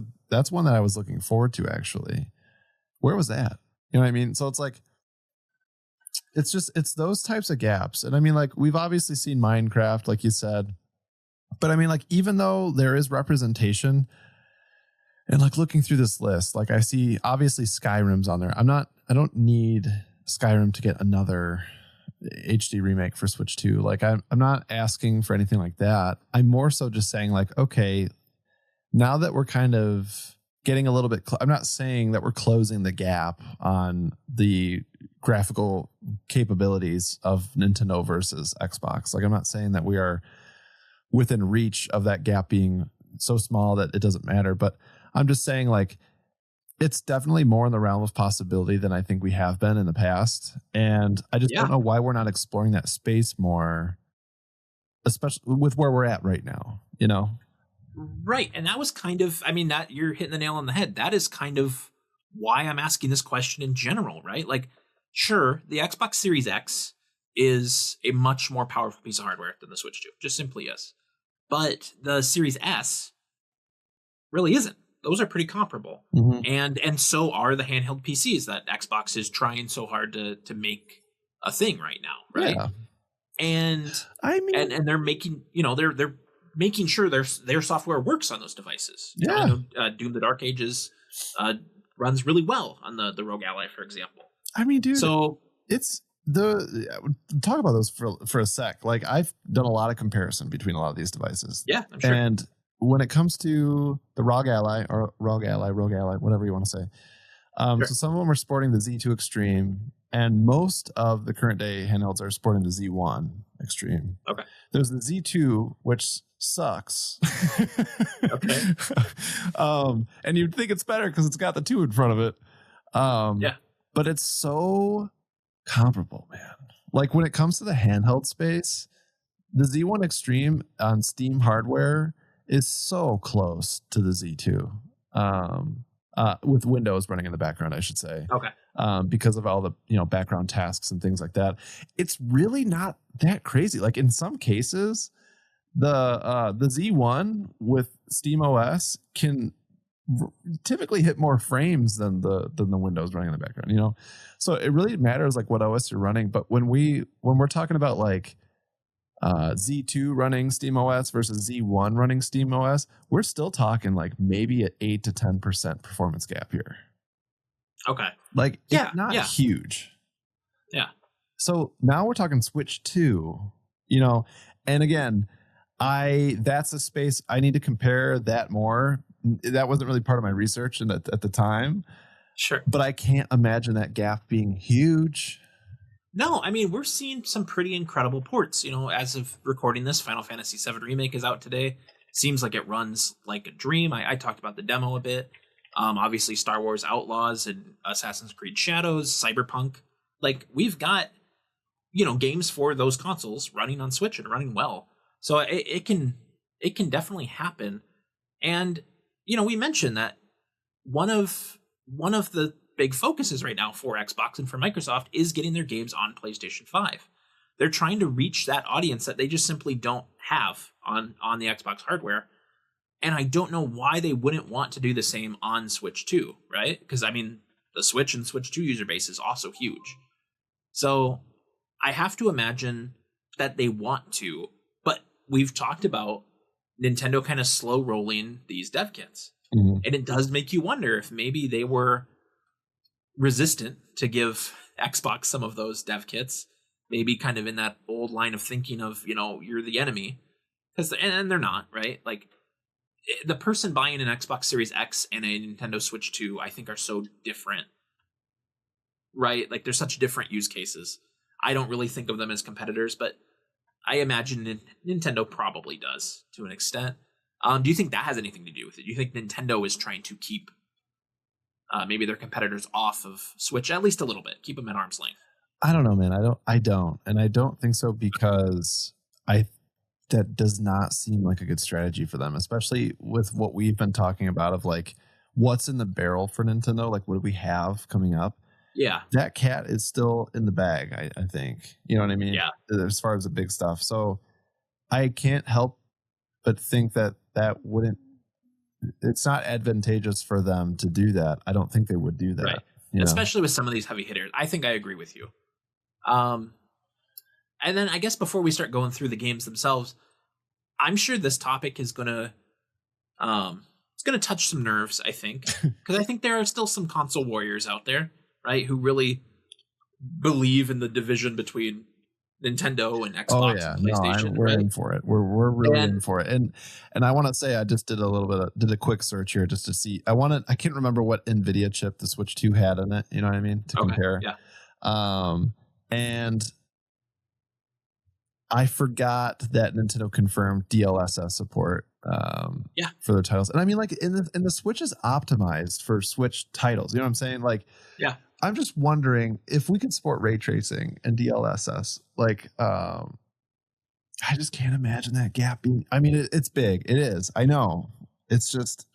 [SPEAKER 2] one that I was looking forward to actually. Where was that? You know what I mean? So it's like, it's those types of gaps. And I mean, like, we've obviously seen Minecraft, like you said, but I mean, like, even though there is representation and like looking through this list, like I see obviously Skyrim's on there. I don't need Skyrim to get another HD remake for Switch 2. Like I'm not asking for anything like that. I'm more so just saying, like, okay, now that we're kind of getting a little bit, I'm not saying that we're closing the gap on the graphical capabilities of Nintendo versus Xbox. Like, I'm not saying that we are within reach of that gap being so small that it doesn't matter, but I'm just saying, like, it's definitely more in the realm of possibility than I think we have been in the past. And I just don't know why we're not exploring that space more, especially with where we're at right now, you know?
[SPEAKER 1] Right. And that was kind of, I mean, that you're hitting the nail on the head. That is kind of why I'm asking this question in general, right? Like, sure, the Xbox Series X is a much more powerful piece of hardware than the Switch 2. Just simply is. But the Series S really isn't. Those are pretty comparable. Mm-hmm. And so are the handheld PCs that Xbox is trying so hard to make a thing right now, right? Yeah. And I mean, and they're making, they're making sure their software works on those devices.
[SPEAKER 2] Yeah.
[SPEAKER 1] I know Doom the Dark Ages runs really well on the Rogue Ally, for example.
[SPEAKER 2] I mean, dude,
[SPEAKER 1] so
[SPEAKER 2] it's talk about those for a sec. Like I've done a lot of comparison between a lot of these devices.
[SPEAKER 1] Yeah, I'm sure.
[SPEAKER 2] And when it comes to the ROG Ally, whatever you want to say,
[SPEAKER 1] Sure.
[SPEAKER 2] so some of them are sporting the Z2 Extreme, and most of the current day handhelds are sporting the Z1 Extreme.
[SPEAKER 1] Okay.
[SPEAKER 2] There's the Z2, which sucks.
[SPEAKER 1] Okay.
[SPEAKER 2] And you'd think it's better because it's got the 2 in front of it.
[SPEAKER 1] Yeah.
[SPEAKER 2] But it's so comparable, man. Like when it comes to the handheld space, the Z1 Extreme on Steam hardware is so close to the Z2. With Windows running in the background, I should say.
[SPEAKER 1] Okay.
[SPEAKER 2] Because of all the background tasks and things like that. It's really not that crazy. Like in some cases, the Z1 with Steam OS can typically hit more frames than the Windows running in the background. So it really matters like what OS you're running. But when we're talking about like Z2 running SteamOS versus Z1 running SteamOS, we're still talking like maybe an 8 to 10% performance gap here.
[SPEAKER 1] Okay.
[SPEAKER 2] Like it's not huge.
[SPEAKER 1] Yeah.
[SPEAKER 2] So now we're talking Switch 2, and again, that's a space I need to compare that more. That wasn't really part of my research at the time.
[SPEAKER 1] Sure.
[SPEAKER 2] But I can't imagine that gap being huge.
[SPEAKER 1] No, I mean, we're seeing some pretty incredible ports. As of recording this, Final Fantasy VII Remake is out today. Seems like it runs like a dream. I talked about the demo a bit. Obviously, Star Wars Outlaws and Assassin's Creed Shadows, Cyberpunk. Like, we've got, games for those consoles running on Switch and running well. So it can definitely happen. And, we mentioned that one of the big focuses right now for Xbox and for Microsoft is getting their games on PlayStation 5. They're trying to reach that audience that they just simply don't have on the Xbox hardware. And I don't know why they wouldn't want to do the same on Switch 2, right? Because, I mean, the Switch and Switch 2 user base is also huge. So I have to imagine that they want to, but we've talked about Nintendo kind of slow rolling these dev kits. Mm-hmm. And it does make you wonder if maybe they were resistant to give Xbox some of those dev kits, maybe kind of in that old line of thinking of, you're the enemy. And they're not, right? Like, the person buying an Xbox Series X and a Nintendo Switch 2, I think, are so different, right? Like, they're such different use cases. I don't really think of them as competitors, but I imagine Nintendo probably does to an extent. Do you think that has anything to do with it? Do you think Nintendo is trying to keep maybe their competitors off of Switch at least a little bit, keep them at arm's length?
[SPEAKER 2] I don't know, man. I don't, and I don't think so because that does not seem like a good strategy for them, especially with what we've been talking about of like what's in the barrel for Nintendo. Like, what do we have coming up?
[SPEAKER 1] Yeah,
[SPEAKER 2] that cat is still in the bag. I think, you know what I mean?
[SPEAKER 1] Yeah.
[SPEAKER 2] As far as the big stuff, so I can't help but think that wouldn't. It's not advantageous for them to do that. I don't think they would do that.
[SPEAKER 1] Right. Especially with some of these heavy hitters. I think I agree with you. And then I guess before we start going through the games themselves, I'm sure this topic is gonna touch some nerves, I think. Because I think there are still some console warriors out there, right, who really believe in the division between Nintendo and Xbox and PlayStation.
[SPEAKER 2] We're in for it. We're really in for it. And I want to say I just did a quick search here just to see. I can't remember what NVIDIA chip the Switch 2 had in it. You know what I mean? To compare.
[SPEAKER 1] Yeah.
[SPEAKER 2] And I forgot that Nintendo confirmed DLSS support for their titles. And I mean, like, in the Switch is optimized for Switch titles. You know what I'm saying? Like,
[SPEAKER 1] yeah.
[SPEAKER 2] I'm just wondering if we can support ray tracing and DLSS. Like, I just can't imagine that gap being. I mean, it's big. It is. I know. It's just.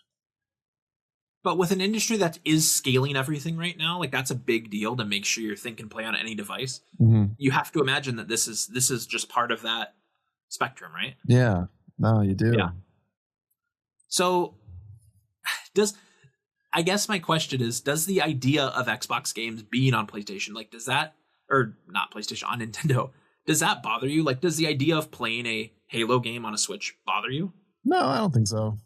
[SPEAKER 1] But with an industry that is scaling everything right now, like, that's a big deal to make sure your thing can play on any device. Mm-hmm. You have to imagine that this is just part of that spectrum, right?
[SPEAKER 2] Yeah. No, you do.
[SPEAKER 1] Yeah. So, I guess my question is, does the idea of Xbox games being on PlayStation, like, does that, or not PlayStation, on Nintendo, does that bother you? Like, does the idea of playing a Halo game on a Switch bother you?
[SPEAKER 2] No, I don't think so.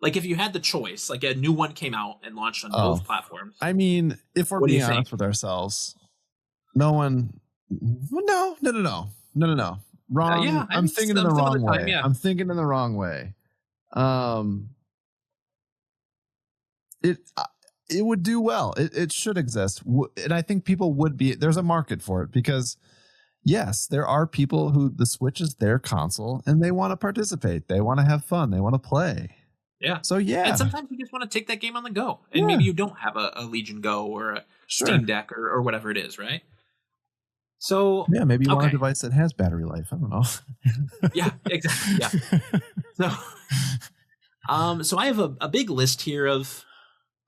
[SPEAKER 1] Like, if you had the choice, like a new one came out and launched on both platforms.
[SPEAKER 2] I mean, if we're being honest with ourselves, No one. No. Wrong.
[SPEAKER 1] Yeah, I
[SPEAKER 2] I'm
[SPEAKER 1] think
[SPEAKER 2] thinking in the
[SPEAKER 1] some of
[SPEAKER 2] wrong
[SPEAKER 1] the time,
[SPEAKER 2] way.
[SPEAKER 1] yeah.
[SPEAKER 2] I'm thinking in the wrong way. It it would do well. It should exist, and I think people would be. There's a market for it because yes, there are people who the Switch is their console and they want to participate. They want to have fun. They want to play.
[SPEAKER 1] Yeah.
[SPEAKER 2] So yeah,
[SPEAKER 1] And sometimes you just want to take that game on the go. And
[SPEAKER 2] Yeah.
[SPEAKER 1] maybe you don't have a Legion Go or a
[SPEAKER 2] Sure.
[SPEAKER 1] Steam Deck or whatever it is, right? So
[SPEAKER 2] Yeah, maybe you want a
[SPEAKER 1] okay.
[SPEAKER 2] device that has battery life. I don't know.
[SPEAKER 1] Yeah, exactly. Yeah. So I have a big list here of,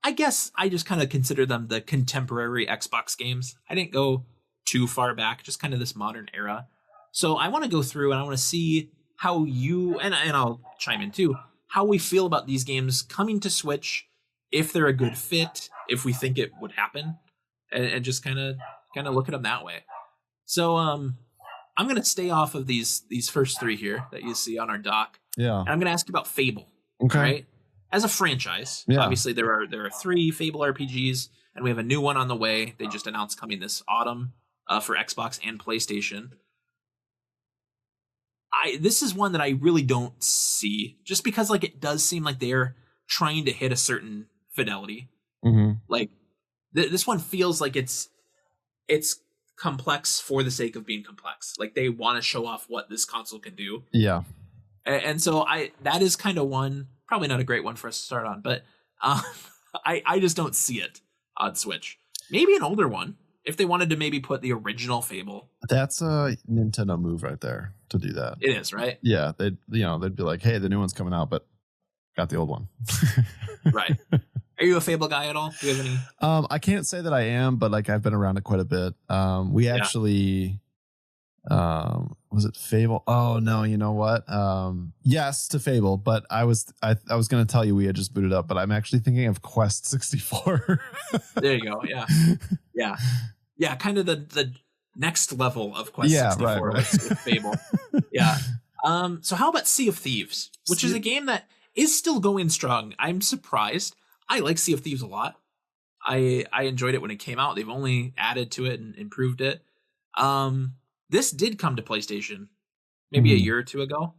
[SPEAKER 1] I guess I just kind of consider them the contemporary Xbox games. I didn't go too far back, just kind of this modern era. So I want to go through and I want to see how you, and I'll chime in too, how we feel about these games coming to Switch, if they're a good fit, if we think it would happen, and just kind of look at them that way. So I'm gonna stay off of these first three here that you see on our dock.
[SPEAKER 2] Yeah.
[SPEAKER 1] And I'm gonna ask you about Fable.
[SPEAKER 2] Okay.
[SPEAKER 1] Right? As a franchise,
[SPEAKER 2] Yeah.
[SPEAKER 1] obviously there are 3 Fable RPGs, and we have a new one on the way. They just announced coming this autumn for Xbox and PlayStation. This is one that I really don't see, just because like it does seem like they're trying to hit a certain fidelity.
[SPEAKER 2] Mm-hmm.
[SPEAKER 1] Like this one feels like it's complex for the sake of being complex. Like they want to show off what this console can do.
[SPEAKER 2] Yeah.
[SPEAKER 1] And so that is kind of one, probably not a great one for us to start on, but I just don't see it on Switch. Maybe an older one if they wanted to maybe put the original Fable.
[SPEAKER 2] That's a Nintendo move right there to do that.
[SPEAKER 1] It is, right?
[SPEAKER 2] Yeah, they'd be like, "Hey, the new one's coming out, but got the old one."
[SPEAKER 1] Right. Are you a Fable guy at all? Do you have any?
[SPEAKER 2] I can't say that I am, but like I've been around it quite a bit. We actually, was it Fable? Oh no, you know what? Yes to Fable, but I was going to tell you we had just booted up, but I'm actually thinking of Quest 64.
[SPEAKER 1] There you go. Yeah. Kind of the next level of Quest 64
[SPEAKER 2] right.
[SPEAKER 1] with Fable. Yeah. So how about Sea of Thieves, which is a game that is still going strong. I'm surprised. I like Sea of Thieves a lot. I enjoyed it when it came out. They've only added to it and improved it. This did come to PlayStation maybe a year or two ago.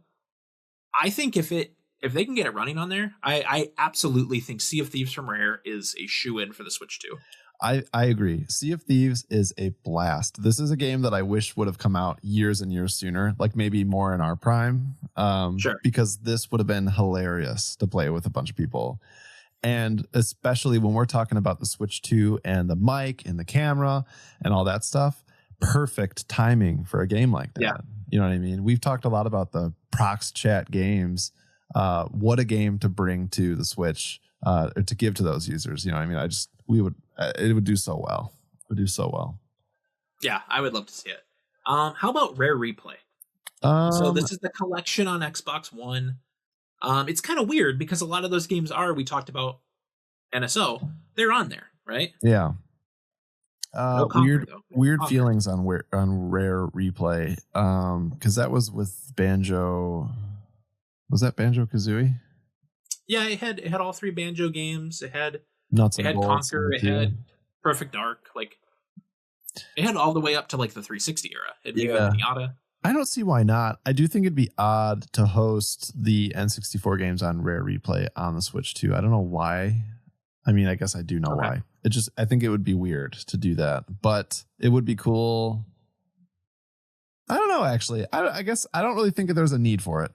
[SPEAKER 1] I think if they can get it running on there, I absolutely think Sea of Thieves from Rare is a shoo-in for the Switch 2.
[SPEAKER 2] I agree. Sea of Thieves is a blast. This is a game that I wish would have come out years and years sooner, like maybe more in our prime.
[SPEAKER 1] Sure.
[SPEAKER 2] Because this would have been hilarious to play with a bunch of people. And especially when we're talking about the Switch 2 and the mic and the camera and all that stuff, perfect timing for a game like that.
[SPEAKER 1] Yeah.
[SPEAKER 2] You know what I mean? We've talked a lot about the prox chat games. What a game to bring to the Switch, or to give to those users. You know what I mean? It would do so well. It would do so well.
[SPEAKER 1] Yeah, I would love to see it. How about Rare Replay? So this is the collection on Xbox One. It's kind of weird because a lot of those games we talked about NSO, they're on there, right?
[SPEAKER 2] Yeah.
[SPEAKER 1] No Conquer,
[SPEAKER 2] weird
[SPEAKER 1] Conquer.
[SPEAKER 2] feelings on Rare Replay. Because that was with Banjo. Was that Banjo-Kazooie?
[SPEAKER 1] Yeah, it had all 3 Banjo games. It had
[SPEAKER 2] Nuts and bolts.
[SPEAKER 1] Conquer. It had Perfect Dark. Like it had all the way up to like the 360 era. It had Pinata.
[SPEAKER 2] I don't see why not. I do think it'd be odd to host the N64 games on Rare Replay on the Switch too. I don't know why. I mean, I guess I do know why. I think it would be weird to do that, but it would be cool. I don't know, actually. I guess I don't really think there's a need for it,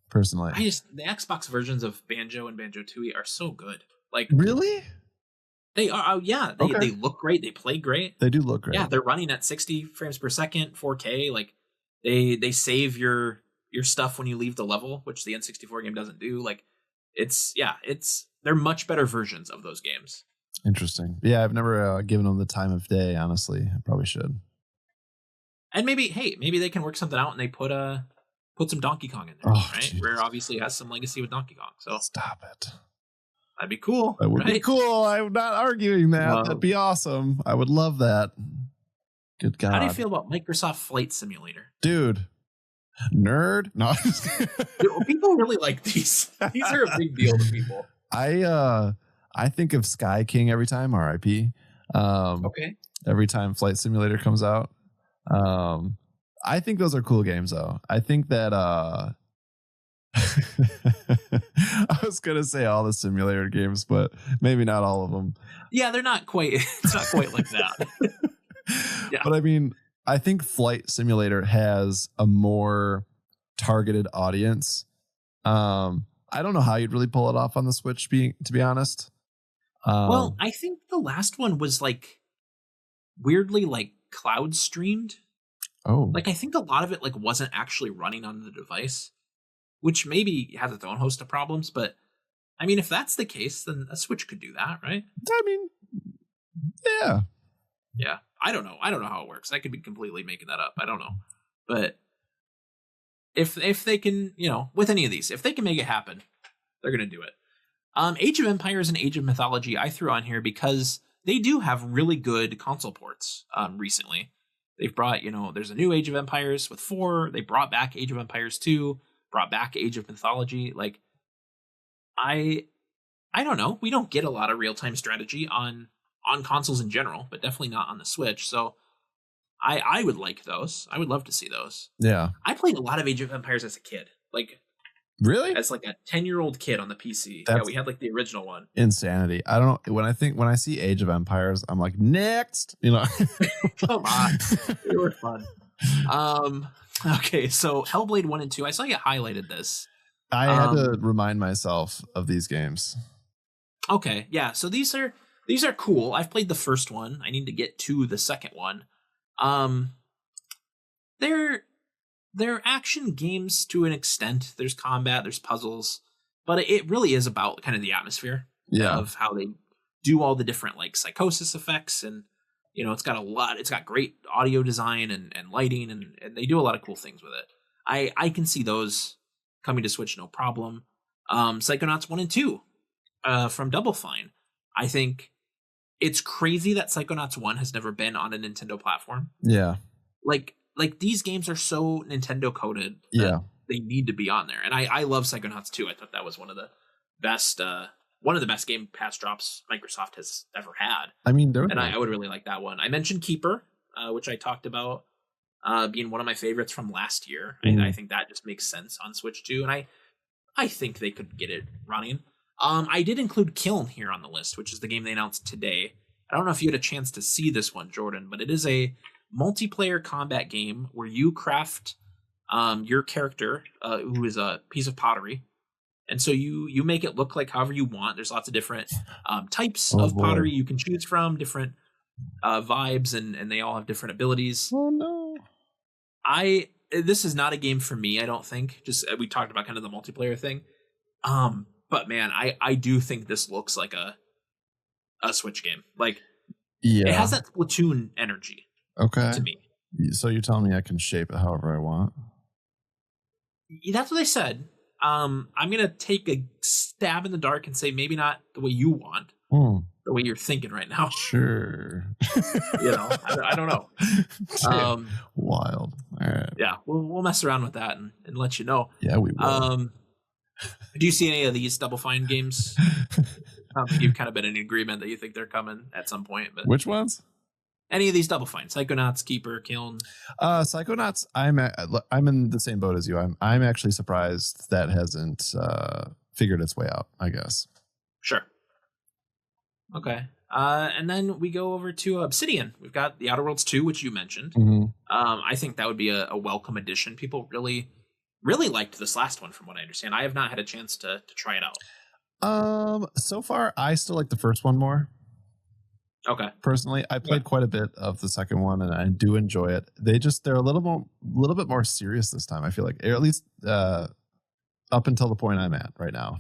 [SPEAKER 2] personally.
[SPEAKER 1] The Xbox versions of Banjo and Banjo-Tooie are so good. Like
[SPEAKER 2] really?
[SPEAKER 1] They are. Yeah, they look great. They play great.
[SPEAKER 2] They do look great.
[SPEAKER 1] Yeah, they're running at 60 frames per second, 4K. Like they save your stuff when you leave the level, which the N64 game doesn't do. Like they're much better versions of those games.
[SPEAKER 2] Interesting. Yeah, I've never given them the time of day, honestly. I probably should.
[SPEAKER 1] And maybe they can work something out and they put some Donkey Kong in there, right? Geez. Rare obviously has some legacy with Donkey Kong. So
[SPEAKER 2] stop it.
[SPEAKER 1] That'd be cool.
[SPEAKER 2] That would be cool. I'm not arguing that. That'd be awesome. I would love that. Good God.
[SPEAKER 1] How do you feel about Microsoft Flight Simulator?
[SPEAKER 2] Dude. Nerd? No.
[SPEAKER 1] People really like these. These are a big deal to people.
[SPEAKER 2] I think of Sky King every time, RIP.
[SPEAKER 1] Okay.
[SPEAKER 2] every time Flight Simulator comes out. I think those are cool games, though. I think that I was gonna say all the simulator games, but maybe not all of them.
[SPEAKER 1] Yeah, they're not quite. It's not quite like that. Yeah.
[SPEAKER 2] But I mean, I think Flight Simulator has a more targeted audience. I don't know how you'd really pull it off on the Switch, to be honest.
[SPEAKER 1] Well, I think the last one was like weirdly like cloud streamed.
[SPEAKER 2] Oh,
[SPEAKER 1] Like I think a lot of it like wasn't actually running on the device, which maybe has its own host of problems. But I mean, if that's the case, then a Switch could do that, right?
[SPEAKER 2] I mean, yeah.
[SPEAKER 1] Yeah. I don't know how it works. I could be completely making that up. I don't know. But if they can, with any of these, if they can make it happen, they're going to do it. Age of Empires and Age of Mythology I threw on here because they do have really good console ports recently. They've brought, there's a new Age of Empires with 4. They brought back Age of Empires 2, brought back Age of Mythology. Like, I don't know. We don't get a lot of real-time strategy on consoles in general, but definitely not on the Switch. So I would like those. I would love to see those.
[SPEAKER 2] Yeah.
[SPEAKER 1] I played a lot of Age of Empires as a kid. Like,
[SPEAKER 2] really?
[SPEAKER 1] As like a 10-year-old kid on the PC.
[SPEAKER 2] That's
[SPEAKER 1] yeah, we had like the original one.
[SPEAKER 2] Insanity. I don't know. When I see Age of Empires, I'm like, next.
[SPEAKER 1] Come on. They were fun. Okay, so Hellblade 1 and 2. I saw you highlighted this.
[SPEAKER 2] I had to remind myself of these games.
[SPEAKER 1] Okay, yeah. So these are cool. I've played the first one. I need to get to the second one. They're action games to an extent. There's combat, there's puzzles, but it really is about kind of the atmosphere of how they do all the different like psychosis effects, and it's got great audio design and lighting, and they do a lot of cool things with it. I can see those coming to Switch no problem. Psychonauts 1 and 2 from Double Fine. I think it's crazy that Psychonauts 1 has never been on a Nintendo platform.
[SPEAKER 2] Yeah.
[SPEAKER 1] Like these games are so Nintendo coded that they need to be on there. And I love Psychonauts 2. I thought that was one of the best Game Pass drops Microsoft has ever had. I mean, I would really like that one. I mentioned Keeper, which I talked about being one of my favorites from last year. Mm-hmm. I think that just makes sense on Switch too. And I think they could get it running. I did include Kiln here on the list, which is the game they announced today. I don't know if you had a chance to see this one, Jordan, but it is a multiplayer combat game where you craft your character, who is a piece of pottery. And so you make it look like however you want. There's lots of different types of pottery you can choose from, different vibes, and they all have different abilities.
[SPEAKER 2] Oh, no.
[SPEAKER 1] This is not a game for me, I don't think. Just we talked about kind of the multiplayer thing. But man, I do think this looks like a Switch game. Like, it has that Splatoon energy.
[SPEAKER 2] Okay.
[SPEAKER 1] To me.
[SPEAKER 2] So you're telling me I can shape it however I want?
[SPEAKER 1] That's what they said. I'm gonna take a stab in the dark and say maybe not the way you want, the way you're thinking right now.
[SPEAKER 2] Sure.
[SPEAKER 1] I don't know.
[SPEAKER 2] Wild. All right.
[SPEAKER 1] Yeah, we'll mess around with that and let you know.
[SPEAKER 2] Yeah, we will.
[SPEAKER 1] Do you see any of these Double Fine games? You've kind of been in agreement that you think they're coming at some point. But
[SPEAKER 2] which ones?
[SPEAKER 1] Any of these Double Fine? Psychonauts, Keeper, Kiln.
[SPEAKER 2] Psychonauts. I'm in the same boat as you. I'm actually surprised that hasn't figured its way out, I guess.
[SPEAKER 1] Sure. Okay. And then we go over to Obsidian. We've got The Outer Worlds 2, which you mentioned.
[SPEAKER 2] Mm-hmm.
[SPEAKER 1] I think that would be a welcome addition. People really, really liked this last one, from what I understand. I have not had a chance to try it out.
[SPEAKER 2] So far, I still like the first one more.
[SPEAKER 1] Okay.
[SPEAKER 2] Personally, I played quite a bit of the second one, and I do enjoy it. They're a little bit more serious this time, I feel like, or at least up until the point I'm at right now.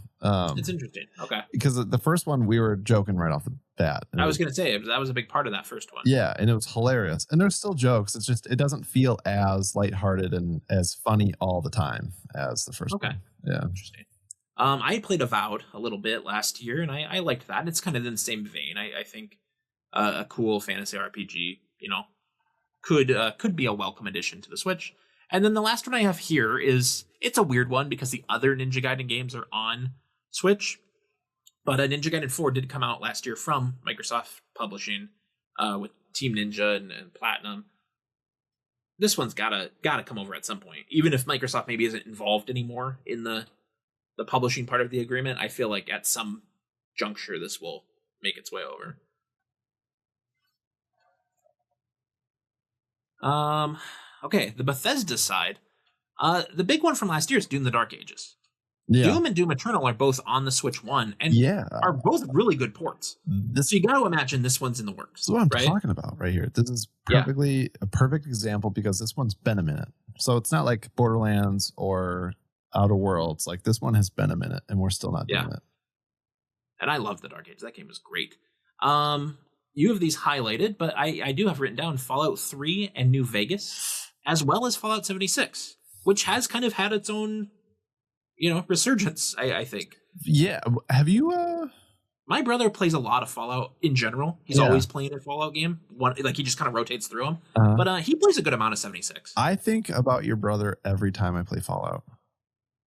[SPEAKER 1] It's interesting. Okay.
[SPEAKER 2] Because the first one, we were joking right off the bat.
[SPEAKER 1] I was going to say, that was a big part of that first one.
[SPEAKER 2] Yeah, and it was hilarious. And there's still jokes. It's just, it doesn't feel as lighthearted and as funny all the time as the first one. Yeah. Interesting.
[SPEAKER 1] I played Avowed a little bit last year, and I liked that. It's kind of in the same vein. I think a cool fantasy RPG, could be a welcome addition to the Switch. And then the last one I have here it's a weird one because the other Ninja Gaiden games are on Switch, but Ninja Gaiden 4 did come out last year from Microsoft Publishing, with Team Ninja and Platinum. This one's gotta come over at some point. Even if Microsoft maybe isn't involved anymore in the publishing part of the agreement, I feel like at some juncture this will make its way over. Okay, the Bethesda side. The big one from last year is Doom: The Dark Ages. Yeah. Doom and Doom Eternal are both on the Switch 1 and are both really good ports. So you got to imagine this one's in the works.
[SPEAKER 2] That's what I'm talking about right here. This is a perfect example because this one's been a minute. So it's not like Borderlands or Outer Worlds. Like this one has been a minute and we're still not doing it.
[SPEAKER 1] And I love the Dark Ages. That game was great. You have these highlighted, but I do have written down Fallout 3 and New Vegas, as well as Fallout 76, which has kind of had its own resurgence, I think.
[SPEAKER 2] Yeah. Have you
[SPEAKER 1] my brother plays a lot of Fallout in general. He's always playing a Fallout game. He just kind of rotates through them. But he plays a good amount of 76.
[SPEAKER 2] I think about your brother every time I play Fallout.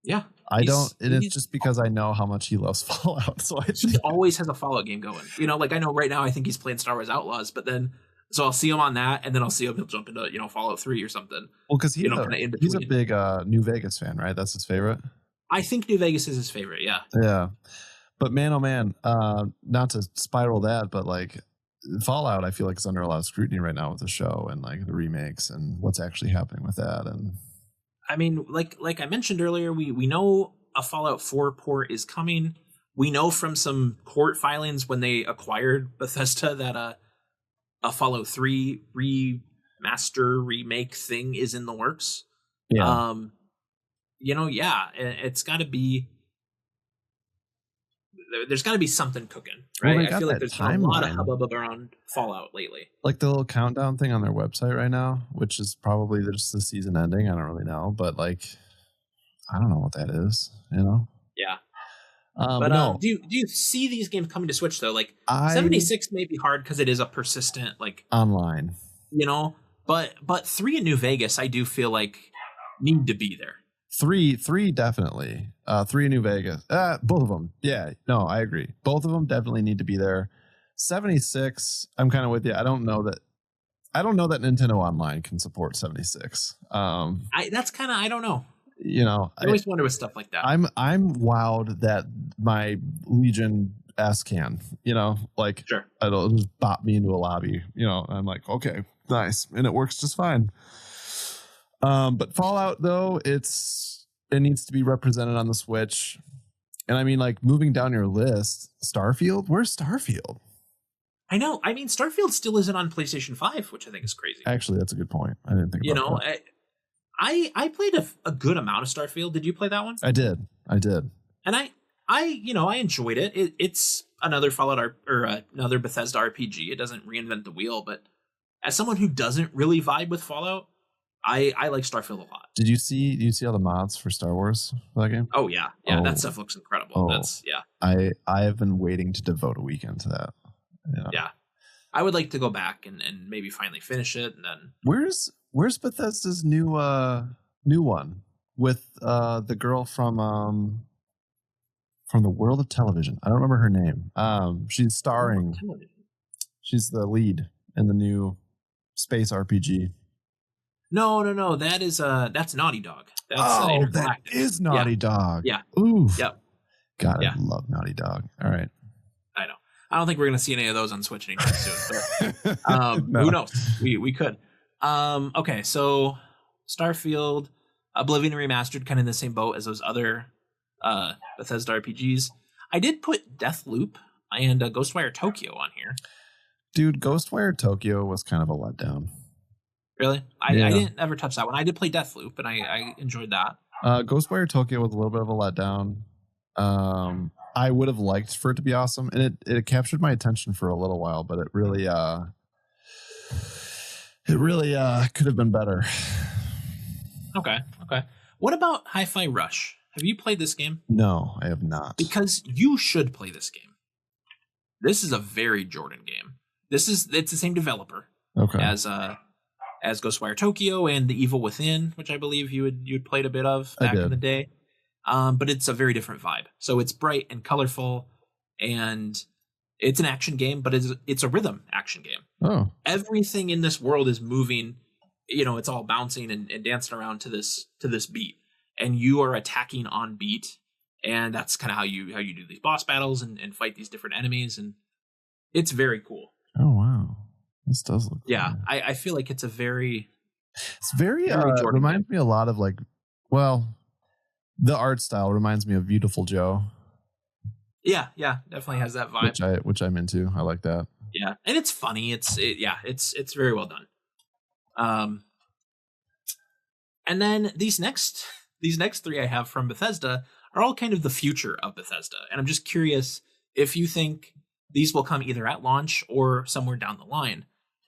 [SPEAKER 1] Yeah.
[SPEAKER 2] It's just because I know how much he loves Fallout. So
[SPEAKER 1] he always has a Fallout game going. I know right now I think he's playing Star Wars Outlaws, but then so I'll see him on that, and then I'll see him. He'll jump into Fallout 3 or something.
[SPEAKER 2] Well, because he's a big New Vegas fan, right? That's his favorite.
[SPEAKER 1] I think New Vegas is his favorite, yeah.
[SPEAKER 2] Yeah. But man, oh man, not to spiral that, but like Fallout, I feel like is under a lot of scrutiny right now with the show and like the remakes and what's actually happening with that. And
[SPEAKER 1] I mean, like I mentioned earlier, we know a Fallout 4 port is coming. We know from some court filings when they acquired Bethesda that a Fallout 3 remake thing is in the works.
[SPEAKER 2] Yeah.
[SPEAKER 1] It's got to be. There's got to be something cooking, right?
[SPEAKER 2] Well,
[SPEAKER 1] I feel like there's been a lot of hubbub around Fallout lately.
[SPEAKER 2] Like the little countdown thing on their website right now, which is probably just the season ending. I don't really know, but like, I don't know what that is.
[SPEAKER 1] Yeah. But do you see these games coming to Switch though? Like 76 may be hard because it is a persistent
[SPEAKER 2] online.
[SPEAKER 1] But 3 in New Vegas, I do feel like need to be there.
[SPEAKER 2] 3 definitely. 3 in New Vegas. Both of them. Yeah. No, I agree. Both of them definitely need to be there. 76. I'm kind of with you. I don't know that Nintendo Online can support 76.
[SPEAKER 1] That's kind of I don't know.
[SPEAKER 2] I
[SPEAKER 1] always wonder with stuff like that.
[SPEAKER 2] I'm wowed that my Legion S can.
[SPEAKER 1] Sure.
[SPEAKER 2] It'll just bop me into a lobby. I'm like, okay, nice, and it works just fine. But Fallout though, it needs to be represented on the Switch. And I mean, like moving down your list, Starfield. Where's Starfield?
[SPEAKER 1] I know. I mean, Starfield still isn't on PlayStation 5, which I think is crazy.
[SPEAKER 2] Actually, that's a good point. I didn't think about that.
[SPEAKER 1] I played a good amount of Starfield. Did you play that one?
[SPEAKER 2] I did.
[SPEAKER 1] And I enjoyed it. It's another Fallout or another Bethesda RPG. It doesn't reinvent the wheel, but as someone who doesn't really vibe with Fallout, I like Starfield a lot.
[SPEAKER 2] Do you see all the mods for Star Wars for that game?
[SPEAKER 1] Oh yeah. That stuff looks incredible.
[SPEAKER 2] I have been waiting to devote a weekend to that.
[SPEAKER 1] Yeah. I would like to go back and maybe finally finish it, and then
[SPEAKER 2] where's Bethesda's new one with the girl from the world of television? I don't remember her name. She's starring. She's the lead in the new space RPG.
[SPEAKER 1] No. That's Naughty Dog.
[SPEAKER 2] That's that is Naughty Dog.
[SPEAKER 1] Yeah.
[SPEAKER 2] Ooh.
[SPEAKER 1] Yep.
[SPEAKER 2] God, I love Naughty Dog. All right.
[SPEAKER 1] I know. I don't think we're going to see any of those on Switch anytime soon. But, no. Who knows? We could. Okay, so Starfield, Oblivion Remastered, kind of in the same boat as those other Bethesda RPGs. I did put Deathloop and Ghostwire Tokyo on here.
[SPEAKER 2] Dude, Ghostwire Tokyo was kind of a letdown.
[SPEAKER 1] Really? I didn't ever touch that one. I did play Deathloop, and I enjoyed that.
[SPEAKER 2] Ghostwire Tokyo was a little bit of a letdown. I would have liked for it to be awesome, and it captured my attention for a little while, but it really could have been better.
[SPEAKER 1] Okay. What about Hi-Fi Rush? Have you played this game?
[SPEAKER 2] No, I have not.
[SPEAKER 1] Because you should play this game. This is a very Jordan game. It's the same developer as Ghostwire Tokyo and The Evil Within, which I believe you'd played a bit of back in the day. But it's a very different vibe. So it's bright and colorful, and It's an action game, but it's a rhythm action game.
[SPEAKER 2] Oh.
[SPEAKER 1] Everything in this world is moving. It's all bouncing and dancing around to this beat, and you are attacking on beat, and that's kind of how you do these boss battles and fight these different enemies, and it's very cool.
[SPEAKER 2] Oh wow, this does look
[SPEAKER 1] yeah
[SPEAKER 2] cool.
[SPEAKER 1] I feel like it's very
[SPEAKER 2] reminds me a lot of like, well, the art style reminds me of Beautiful Joe.
[SPEAKER 1] Yeah, definitely has that vibe,
[SPEAKER 2] which I'm into. I like that.
[SPEAKER 1] Yeah, and it's funny. It's very well done. And then these next three I have from Bethesda are all kind of the future of Bethesda, and I'm just curious if you think these will come either at launch or somewhere down the line.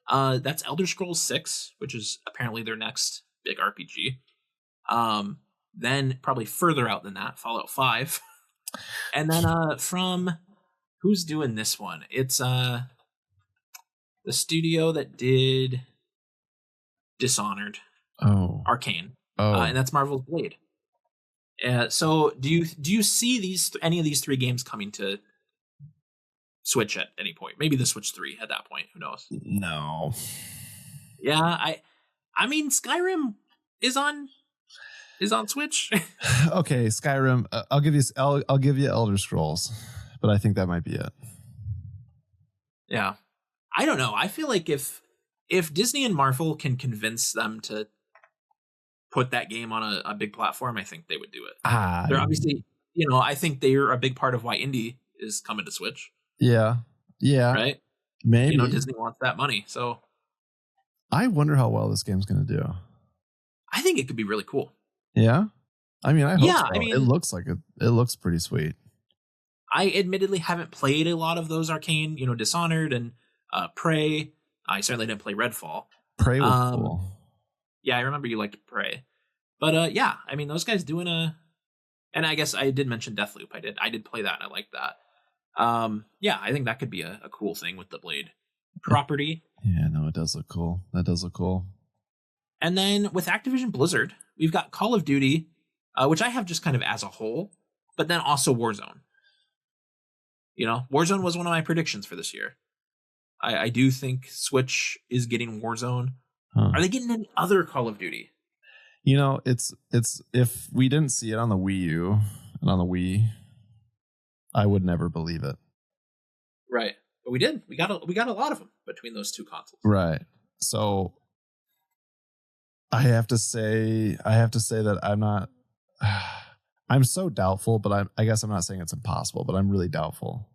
[SPEAKER 1] That's Elder Scrolls 6, which is apparently their next big RPG. Then probably further out than that, Fallout 5. And then from who's doing this one? It's the studio that did Dishonored.
[SPEAKER 2] Oh.
[SPEAKER 1] Arcane.
[SPEAKER 2] Oh.
[SPEAKER 1] And that's Marvel's Blade. So do you see any of these three games coming to Switch at any point? Maybe the Switch 3 at that point. Who knows?
[SPEAKER 2] No.
[SPEAKER 1] Yeah, I mean Skyrim is on Switch.
[SPEAKER 2] Okay, Skyrim. I'll give you Elder Scrolls, but I think that might be it.
[SPEAKER 1] Yeah, I don't know. I feel like if Disney and Marvel can convince them to put that game on a big platform, I think they would do it. They're obviously, I think they're a big part of why indie is coming to Switch.
[SPEAKER 2] Yeah.
[SPEAKER 1] Right.
[SPEAKER 2] Maybe
[SPEAKER 1] Disney wants that money, so
[SPEAKER 2] I wonder how well this game's going to do.
[SPEAKER 1] I think it could be really cool.
[SPEAKER 2] Yeah, I mean, I hope so.
[SPEAKER 1] I mean,
[SPEAKER 2] it looks like it. It looks pretty sweet.
[SPEAKER 1] I admittedly haven't played a lot of those Arcane, Dishonored and Prey. I certainly didn't play Redfall.
[SPEAKER 2] Prey was cool.
[SPEAKER 1] Yeah, I remember you liked Prey, but I mean, those guys doing and I guess I did mention Deathloop. I did play that, and I liked that. I think that could be a cool thing with the Blade property.
[SPEAKER 2] Yeah, no, it does look cool. That does look cool.
[SPEAKER 1] And then with Activision Blizzard, we've got Call of Duty, which I have just kind of as a whole, but then also Warzone. Warzone was one of my predictions for this year. I do think Switch is getting Warzone. Huh. Are they getting any other Call of Duty?
[SPEAKER 2] It's if we didn't see it on the Wii U and on the Wii, I would never believe it.
[SPEAKER 1] Right. But we did. We got a lot of them between those two consoles.
[SPEAKER 2] Right. So I have to say that I'm not. I'm so doubtful, but I guess I'm not saying it's impossible, but I'm really doubtful.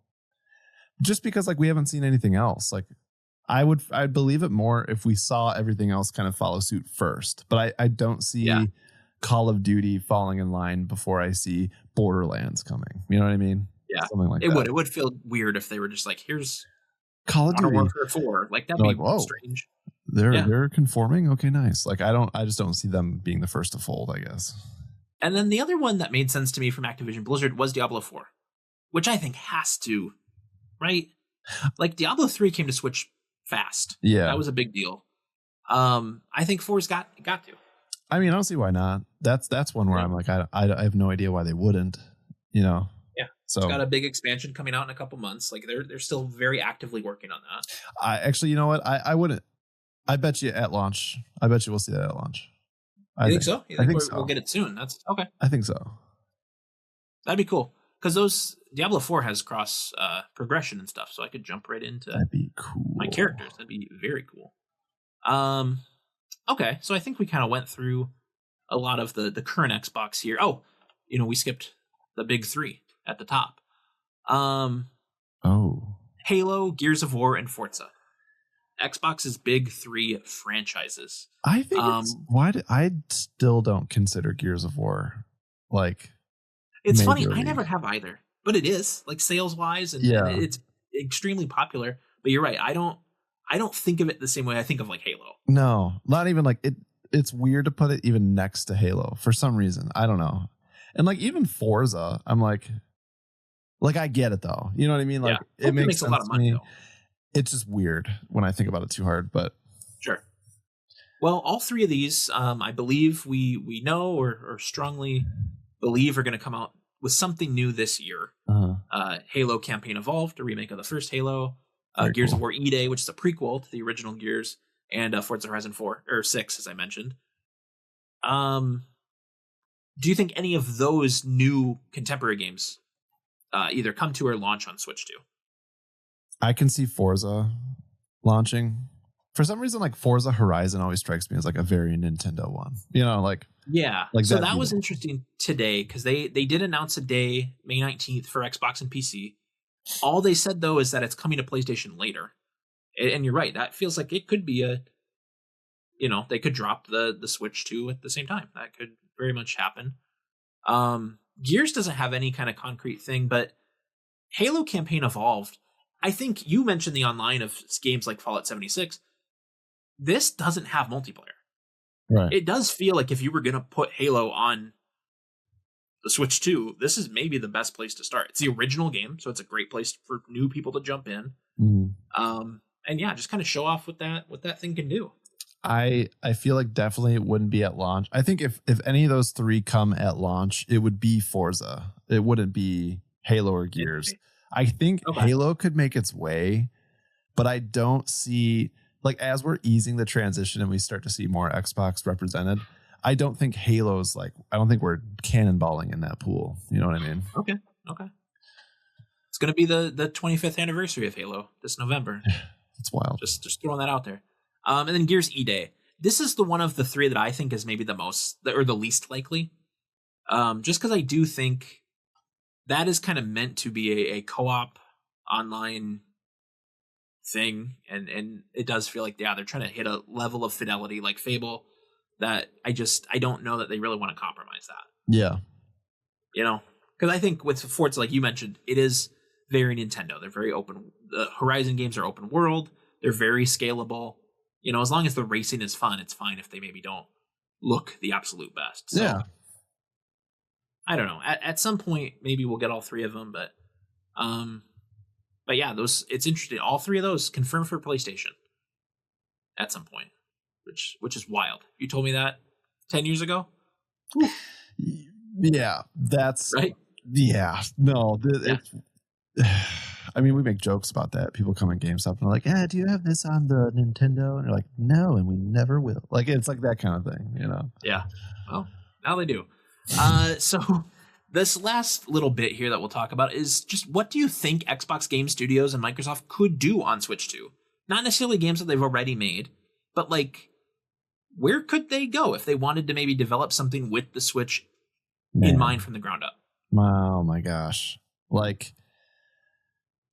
[SPEAKER 2] Just because we haven't seen anything else. I'd believe it more if we saw everything else kind of follow suit first. But I don't see Call of Duty falling in line before I see Borderlands coming. You know what I mean?
[SPEAKER 1] Yeah,
[SPEAKER 2] something like that.
[SPEAKER 1] It would feel weird if they were just here's
[SPEAKER 2] Call of Duty
[SPEAKER 1] Warfare 4. That'd be strange.
[SPEAKER 2] They're conforming. Okay, nice. I just don't see them being the first to fold, I guess.
[SPEAKER 1] And then the other one that made sense to me from Activision Blizzard was Diablo 4, which I think has to, right? Diablo 3 came to Switch fast.
[SPEAKER 2] Yeah,
[SPEAKER 1] that was a big deal. I think 4's got to.
[SPEAKER 2] I mean, I don't see why not. That's one where I'm I have no idea why they wouldn't. Yeah. So
[SPEAKER 1] it's got a big expansion coming out in a couple months. They're still very actively working on that.
[SPEAKER 2] I actually, you know what? I wouldn't. I bet you at launch. I bet you we'll see that at launch.
[SPEAKER 1] You think so? You think
[SPEAKER 2] so.
[SPEAKER 1] We'll get it soon? That's okay.
[SPEAKER 2] I think so.
[SPEAKER 1] That'd be cool because those Diablo 4 has cross progression and stuff, so I could jump right into
[SPEAKER 2] that'd be cool.
[SPEAKER 1] My characters. That'd be very cool. Okay, so I think we kind of went through a lot of the current Xbox here. Oh, we skipped the big three at the top. Halo, Gears of War, and Forza. Xbox's big three franchises.
[SPEAKER 2] I think I still don't consider Gears of War
[SPEAKER 1] it's majorly. Funny. I never have either, but it is sales wise and it's extremely popular. But you're right. I don't think of it the same way I think of Halo.
[SPEAKER 2] No, not even it. It's weird to put it even next to Halo for some reason. I don't know. And even Forza, I'm I get it though. You know what I mean? It makes sense a lot of money. It's just weird when I think about it too hard, but
[SPEAKER 1] sure. Well, all three of these, I believe we know or strongly believe are going to come out with something new this year.
[SPEAKER 2] Uh-huh.
[SPEAKER 1] Halo Campaign Evolved, a remake of the first Halo, Gears
[SPEAKER 2] cool.
[SPEAKER 1] of War E-Day, which is a prequel to the original Gears, and Forza Horizon 4 or 6, as I mentioned. Do you think any of those new contemporary games either come to or launch on Switch 2?
[SPEAKER 2] I can see Forza launching. For some reason, like Forza Horizon always strikes me as like a very Nintendo one. You know, like
[SPEAKER 1] so that was interesting today because they did announce a day, May 19th, for Xbox and PC. All they said though is that it's coming to PlayStation later, and you're right. That feels like it could be they could drop the Switch 2 at the same time. That could very much happen. Gears doesn't have any kind of concrete thing, but Halo Campaign Evolved, I think you mentioned the online of games like Fallout 76. This doesn't have multiplayer.
[SPEAKER 2] Right.
[SPEAKER 1] It does feel like if you were going to put Halo on the Switch 2, this is maybe the best place to start. It's the original game, so it's a great place for new people to jump in.
[SPEAKER 2] Mm-hmm.
[SPEAKER 1] And yeah, just kind of show off what that thing can do.
[SPEAKER 2] I feel like definitely it wouldn't be at launch. I think if any of those three come at launch, it would be Forza. It wouldn't be Halo or Gears. Okay. I think Halo could make its way, but I don't see, like, as we're easing the transition and we start to see more Xbox represented, I don't think Halo's like, I don't think we're cannonballing in that pool. You know what I mean?
[SPEAKER 1] Okay. It's going to be the 25th anniversary of Halo this November.
[SPEAKER 2] It's wild.
[SPEAKER 1] Just throwing that out there. And then Gears E-Day. This is the one of the three that I think is maybe the most, or the least likely. Just because I do think that is kind of meant to be a co-op online thing. And it does feel like, they're trying to hit a level of fidelity like Fable that I don't know that they really want to compromise that.
[SPEAKER 2] Yeah.
[SPEAKER 1] Because I think with Forza, like you mentioned, it is very Nintendo. They're very open. The Horizon games are open world. They're very scalable. As long as the racing is fun, it's fine if they maybe don't look the absolute best. So,
[SPEAKER 2] yeah.
[SPEAKER 1] I don't know. At some point, maybe we'll get all three of them, but yeah, it's interesting. All three of those confirmed for PlayStation at some point, which is wild. You told me that 10 years ago.
[SPEAKER 2] Ooh. Yeah, that's
[SPEAKER 1] right.
[SPEAKER 2] Yeah, no, I mean, we make jokes about that. People come in GameStop and they're like, do you have this on the Nintendo? And they're like, no, and we never will. Like, it's like that kind of thing,
[SPEAKER 1] Yeah. Well, now they do. So this last little bit here that we'll talk about is just, what do you think Xbox Game Studios and Microsoft could do on Switch 2? Not necessarily games that they've already made, but like, where could they go if they wanted to maybe develop something with the Switch in mind from the ground up?
[SPEAKER 2] Oh my gosh. Like,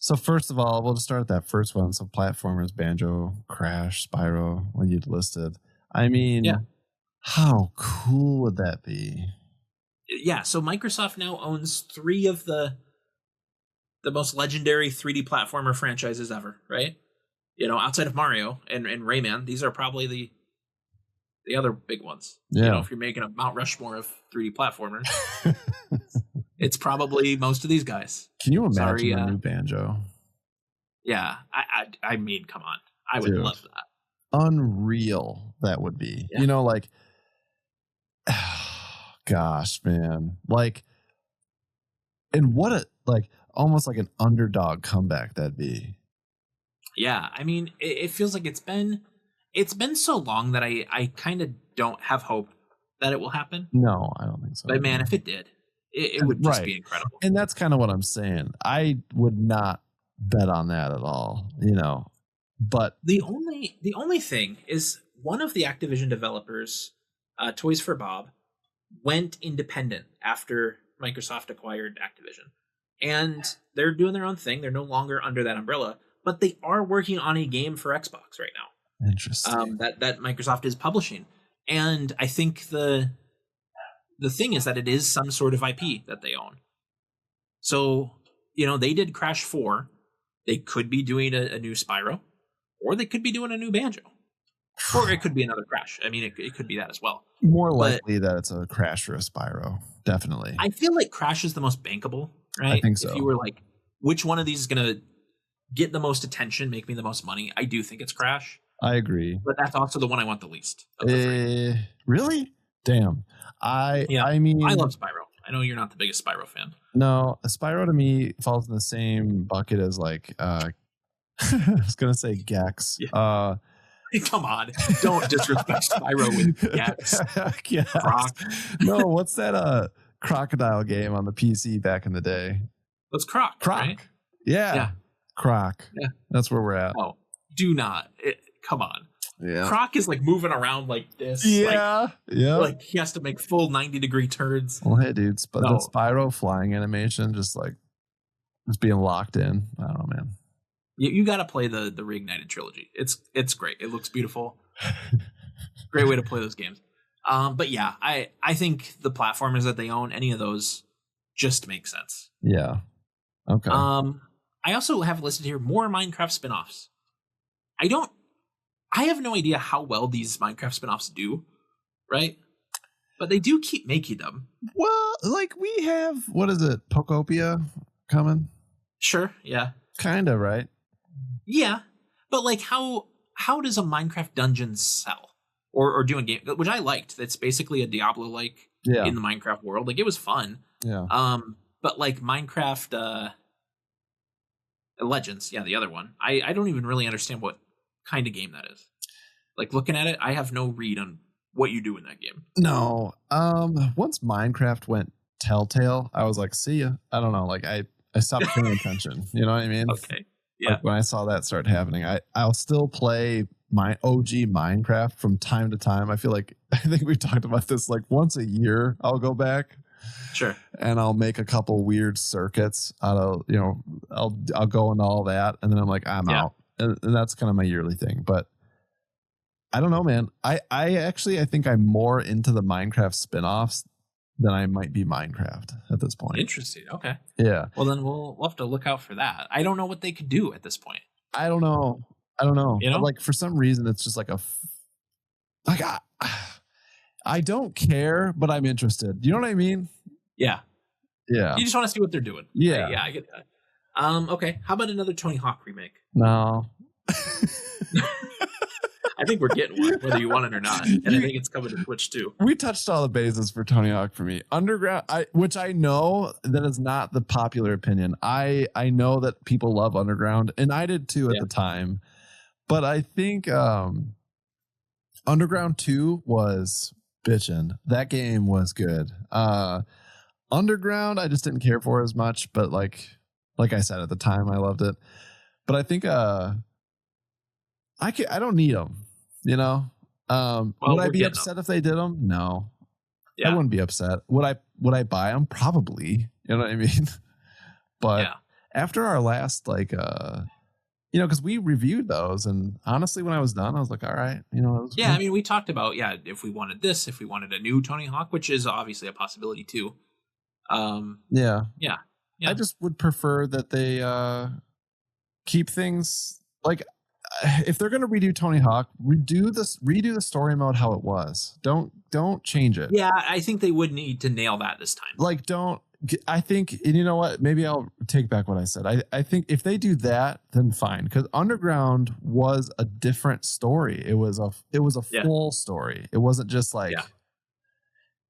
[SPEAKER 2] so first of all, we'll just start at that first one. So platformers, Banjo, Crash, Spyro, what you'd listed. I mean, how cool would that be?
[SPEAKER 1] Yeah, so Microsoft now owns 3 of the most legendary 3D platformer franchises ever, right? Outside of Mario and Rayman, these are probably the other big ones.
[SPEAKER 2] Yeah.
[SPEAKER 1] If you're making a Mount Rushmore of 3D platformers, it's probably most of these guys.
[SPEAKER 2] Can you imagine a new Banjo?
[SPEAKER 1] Yeah, I mean, come on. I would love that.
[SPEAKER 2] Unreal that would be. Yeah. Like, gosh, man. Like, and what almost like an underdog comeback that'd be.
[SPEAKER 1] Yeah, I mean, it feels like it's been so long that I kind of don't have hope that it will happen.
[SPEAKER 2] No, I don't think so.
[SPEAKER 1] But man, if it did, it would just be incredible.
[SPEAKER 2] And that's kind of what I'm saying. I would not bet on that at all, But
[SPEAKER 1] the only thing is, one of the Activision developers, Toys for Bob, went independent after Microsoft acquired Activision. And they're doing their own thing. They're no longer under that umbrella, but they are working on a game for Xbox right now.
[SPEAKER 2] Interesting.
[SPEAKER 1] That Microsoft is publishing. And I think the thing is that it is some sort of IP that they own. So, they did Crash 4. They could be doing a new Spyro, or they could be doing a new Banjo. Or it could be another Crash. I mean, it could be that as well.
[SPEAKER 2] More likely that it's a Crash or a Spyro. Definitely.
[SPEAKER 1] I feel like Crash is the most bankable, right?
[SPEAKER 2] I think so.
[SPEAKER 1] If you were like, which one of these is going to get the most attention, make me the most money, I do think it's Crash.
[SPEAKER 2] I agree.
[SPEAKER 1] But that's also the one I want the least of the 3.
[SPEAKER 2] Really? Damn. I mean,
[SPEAKER 1] I love Spyro. I know you're not the biggest Spyro fan.
[SPEAKER 2] No, Spyro to me falls in the same bucket as like I was gonna say Gex.
[SPEAKER 1] Yeah. Come on, don't disrespect Spyro with Gex. Croc.
[SPEAKER 2] No, what's that crocodile game on the PC back in the day?
[SPEAKER 1] Let's Croc. Right?
[SPEAKER 2] Yeah. Croc.
[SPEAKER 1] Yeah.
[SPEAKER 2] That's where we're at.
[SPEAKER 1] Oh, do not. Come on.
[SPEAKER 2] Yeah.
[SPEAKER 1] Croc is like moving around like this.
[SPEAKER 2] Yeah.
[SPEAKER 1] Like he has to make full 90-degree turns.
[SPEAKER 2] Well, hey, dudes, but the Spyro flying animation just being locked in. I don't know, man.
[SPEAKER 1] You got to play the Reignited trilogy. It's great. It looks beautiful. Great way to play those games. But yeah, I think the platformers that they own, any of those, just make sense.
[SPEAKER 2] Yeah. Okay.
[SPEAKER 1] I also have listed here more Minecraft spin-offs. I have no idea how well these Minecraft spin-offs do, right? But they do keep making them.
[SPEAKER 2] Well, like we have, what is it, Pokopia coming?
[SPEAKER 1] Sure, yeah.
[SPEAKER 2] Kind of, right?
[SPEAKER 1] Yeah, but like how does a Minecraft dungeon sell? Or do a game, which I liked. That's basically a Diablo-like in the Minecraft world. Like it was fun.
[SPEAKER 2] Yeah.
[SPEAKER 1] But like Minecraft Legends, the other one. I don't even really understand what kind of game that is. Like looking at it, I have no read on what you do in that game.
[SPEAKER 2] No. Once Minecraft went Telltale, I was like, see ya. I don't know. Like I stopped paying attention. You know what I mean?
[SPEAKER 1] Okay. Yeah.
[SPEAKER 2] Like when I saw that start happening, I'll still play my OG Minecraft from time to time. I think we talked about this like once a year. I'll go back.
[SPEAKER 1] Sure.
[SPEAKER 2] And I'll make a couple weird circuits out of, I'll go into all that, and then I'm like, I'm out. And that's kind of my yearly thing. But I don't know, man. I think I'm more into the Minecraft spinoffs than I might be Minecraft at this point.
[SPEAKER 1] Interesting. Okay.
[SPEAKER 2] Yeah.
[SPEAKER 1] Well, then we'll have to look out for that. I don't know what they could do at this point.
[SPEAKER 2] I don't know.
[SPEAKER 1] You know?
[SPEAKER 2] Like for some reason, it's just like I don't care, but I'm interested. You know what I mean?
[SPEAKER 1] Yeah.
[SPEAKER 2] Yeah.
[SPEAKER 1] You just want to see what they're doing.
[SPEAKER 2] Yeah.
[SPEAKER 1] Yeah, I get that. Okay. How about another Tony Hawk remake?
[SPEAKER 2] No.
[SPEAKER 1] I think we're getting one, whether you want it or not. And I think it's coming to Twitch too.
[SPEAKER 2] We touched all the bases for Tony Hawk for me. Underground, which I know that is not the popular opinion. I know that people love Underground, and I did too at the time. But I think Underground 2 was bitchin'. That game was good. Underground, I just didn't care for as much, but like I said at the time, I loved it. But I think I don't need them. You know, would I be upset if they did them? No, I wouldn't be upset. Would I buy them? Probably. You know what I mean? But after our last because we reviewed those, and honestly, when I was done, I was like, all right,
[SPEAKER 1] I mean, we talked about if we wanted this, if we wanted a new Tony Hawk, which is obviously a possibility too.
[SPEAKER 2] Yeah. I just would prefer that they keep things like. If they're going to redo Tony Hawk, redo the story mode how it was. Don't change it.
[SPEAKER 1] Yeah, I think they would need to nail that this time.
[SPEAKER 2] Like, I think, and you know what? Maybe I'll take back what I said. I think if they do that, then fine. Because Underground was a different story. It was a full story. It wasn't just like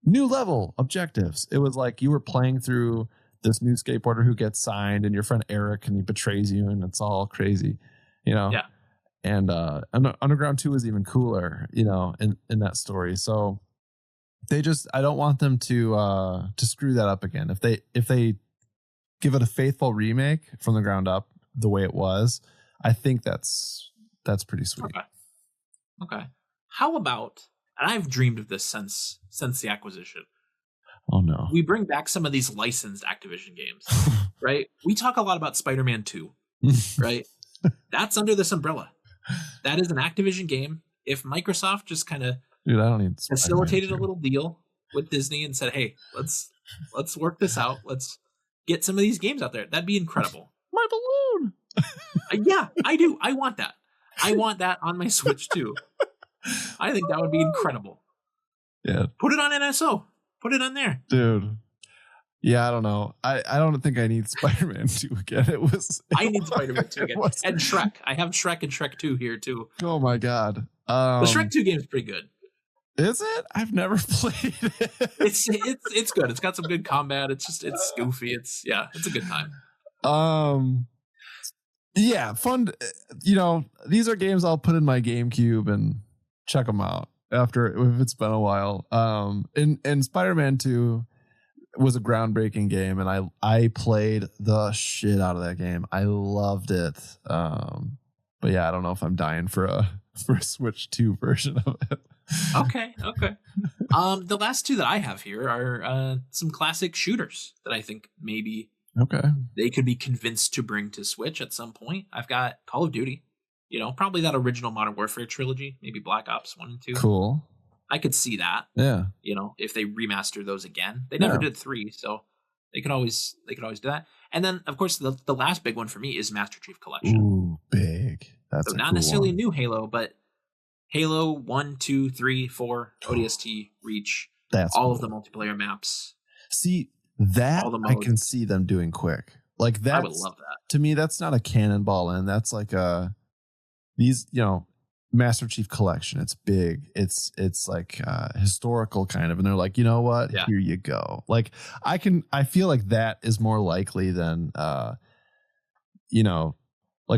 [SPEAKER 2] new level objectives. It was like you were playing through this new skateboarder who gets signed, and your friend Eric, and he betrays you, and it's all crazy, Yeah. And Underground 2 is even cooler, in that story. So I don't want them to screw that up again. If they give it a faithful remake from the ground up the way it was, I think that's pretty sweet.
[SPEAKER 1] Okay. How about, and I've dreamed of this since the acquisition.
[SPEAKER 2] Oh no.
[SPEAKER 1] We bring back some of these licensed Activision games, right? We talk a lot about Spider-Man 2, right? That's under this umbrella. That is an Activision game. If Microsoft just kind of facilitated a little deal with Disney and said, "Hey, let's work this out. Let's get some of these games out there." That'd be incredible.
[SPEAKER 2] My balloon.
[SPEAKER 1] Yeah, I do. I want that. I want that on my Switch too. I think that would be incredible.
[SPEAKER 2] Yeah.
[SPEAKER 1] Put it on NSO. Put it on there,
[SPEAKER 2] dude. Yeah, I don't know. I don't think I need Spider-Man 2 again.
[SPEAKER 1] I need Spider-Man 2 again. And Shrek. I have Shrek and Shrek 2 here too.
[SPEAKER 2] Oh my god.
[SPEAKER 1] The Shrek 2 game is pretty good.
[SPEAKER 2] Is it? I've never played it.
[SPEAKER 1] It's good. It's got some good combat. It's goofy. It's a good time.
[SPEAKER 2] Yeah, fun. These are games I'll put in my GameCube and check them out after if it's been a while. And Spider-Man 2 was a groundbreaking game, and I played the shit out of that game. I loved it. But yeah, I don't know if I'm dying for a Switch 2 version of it.
[SPEAKER 1] Okay. The last two that I have here are some classic shooters that I think maybe they could be convinced to bring to Switch at some point. I've got Call of Duty, probably that original Modern Warfare trilogy, maybe Black Ops 1 and 2.
[SPEAKER 2] Cool.
[SPEAKER 1] I could see that.
[SPEAKER 2] Yeah.
[SPEAKER 1] If they remaster those again. They never did 3, so they could always do that. And then, of course, the last big one for me is Master Chief Collection.
[SPEAKER 2] Ooh, big. That's
[SPEAKER 1] so not necessarily new Halo, but Halo 1, 2, 3, 4, ODST, Reach,
[SPEAKER 2] that's
[SPEAKER 1] all of the multiplayer maps.
[SPEAKER 2] See, that I can see them doing quick. Like that. I would love that. To me, that's not a cannonball in. That's like Master Chief Collection. It's big. It's like historical kind of, and they're like, you know what? Yeah. Here you go. Like I feel like that is more likely than like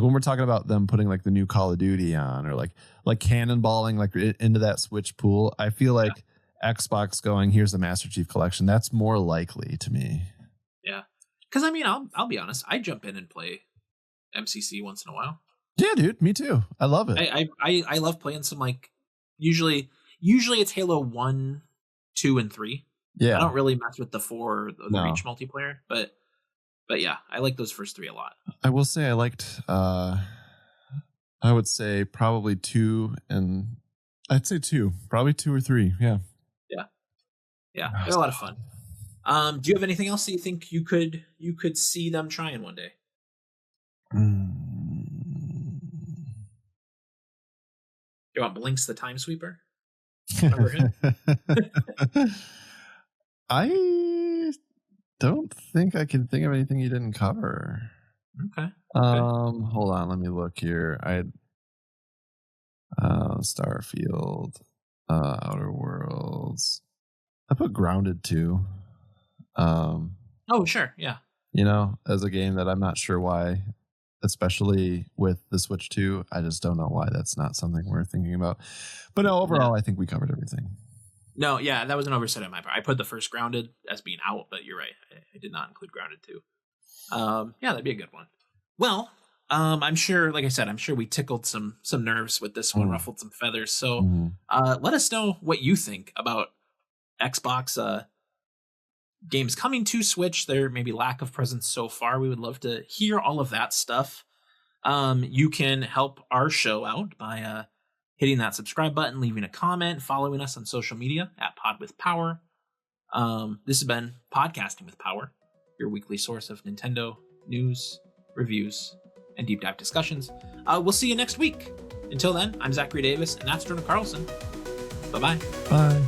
[SPEAKER 2] when we're talking about them putting like the new Call of Duty on, or like cannonballing like into that Switch pool. I feel like Xbox going, here's the Master Chief Collection. That's more likely to me. Yeah,
[SPEAKER 1] because I mean, I'll be honest. I jump in and play MCC once in a while.
[SPEAKER 2] Yeah, dude, me too. I love it.
[SPEAKER 1] I love playing some like usually it's Halo 1, 2, and 3. Yeah, I don't really mess with the 4 or the Reach multiplayer, but yeah, I like those first 3 a lot.
[SPEAKER 2] I will say I liked I would say probably 2, and I'd say 2, probably 2 or 3. Yeah.
[SPEAKER 1] They're a lot of fun. Do you have anything else that you think you could see them trying one day? You want Blinks the Time Sweeper? Remember him?
[SPEAKER 2] I don't think I can think of anything you didn't cover.
[SPEAKER 1] Okay.
[SPEAKER 2] Hold on, let me look here. Starfield, Outer Worlds. I put Grounded too.
[SPEAKER 1] Oh, sure, yeah.
[SPEAKER 2] As a game that I'm not sure why, especially with the Switch 2, I just don't know why that's not something we're thinking about. But no, overall, I think we covered everything.
[SPEAKER 1] No, yeah, that was an oversight on my part. I put the first Grounded as being out, but you're right. I did not include Grounded too. Yeah, that'd be a good one. Well, I'm sure, like I said, I'm sure we tickled some nerves with this one, ruffled some feathers. So let us know what you think about Xbox games coming to Switch, their maybe lack of presence so far. We would love to hear all of that stuff. You can help our show out by hitting that subscribe button, leaving a comment, following us on social media at Pod with Power. This has been Podcasting with Power, your weekly source of Nintendo news, reviews, and deep dive discussions. We'll see you next week. Until then, I'm Zachary Davis, and that's Jordan Carlson. Bye-bye.
[SPEAKER 2] Bye.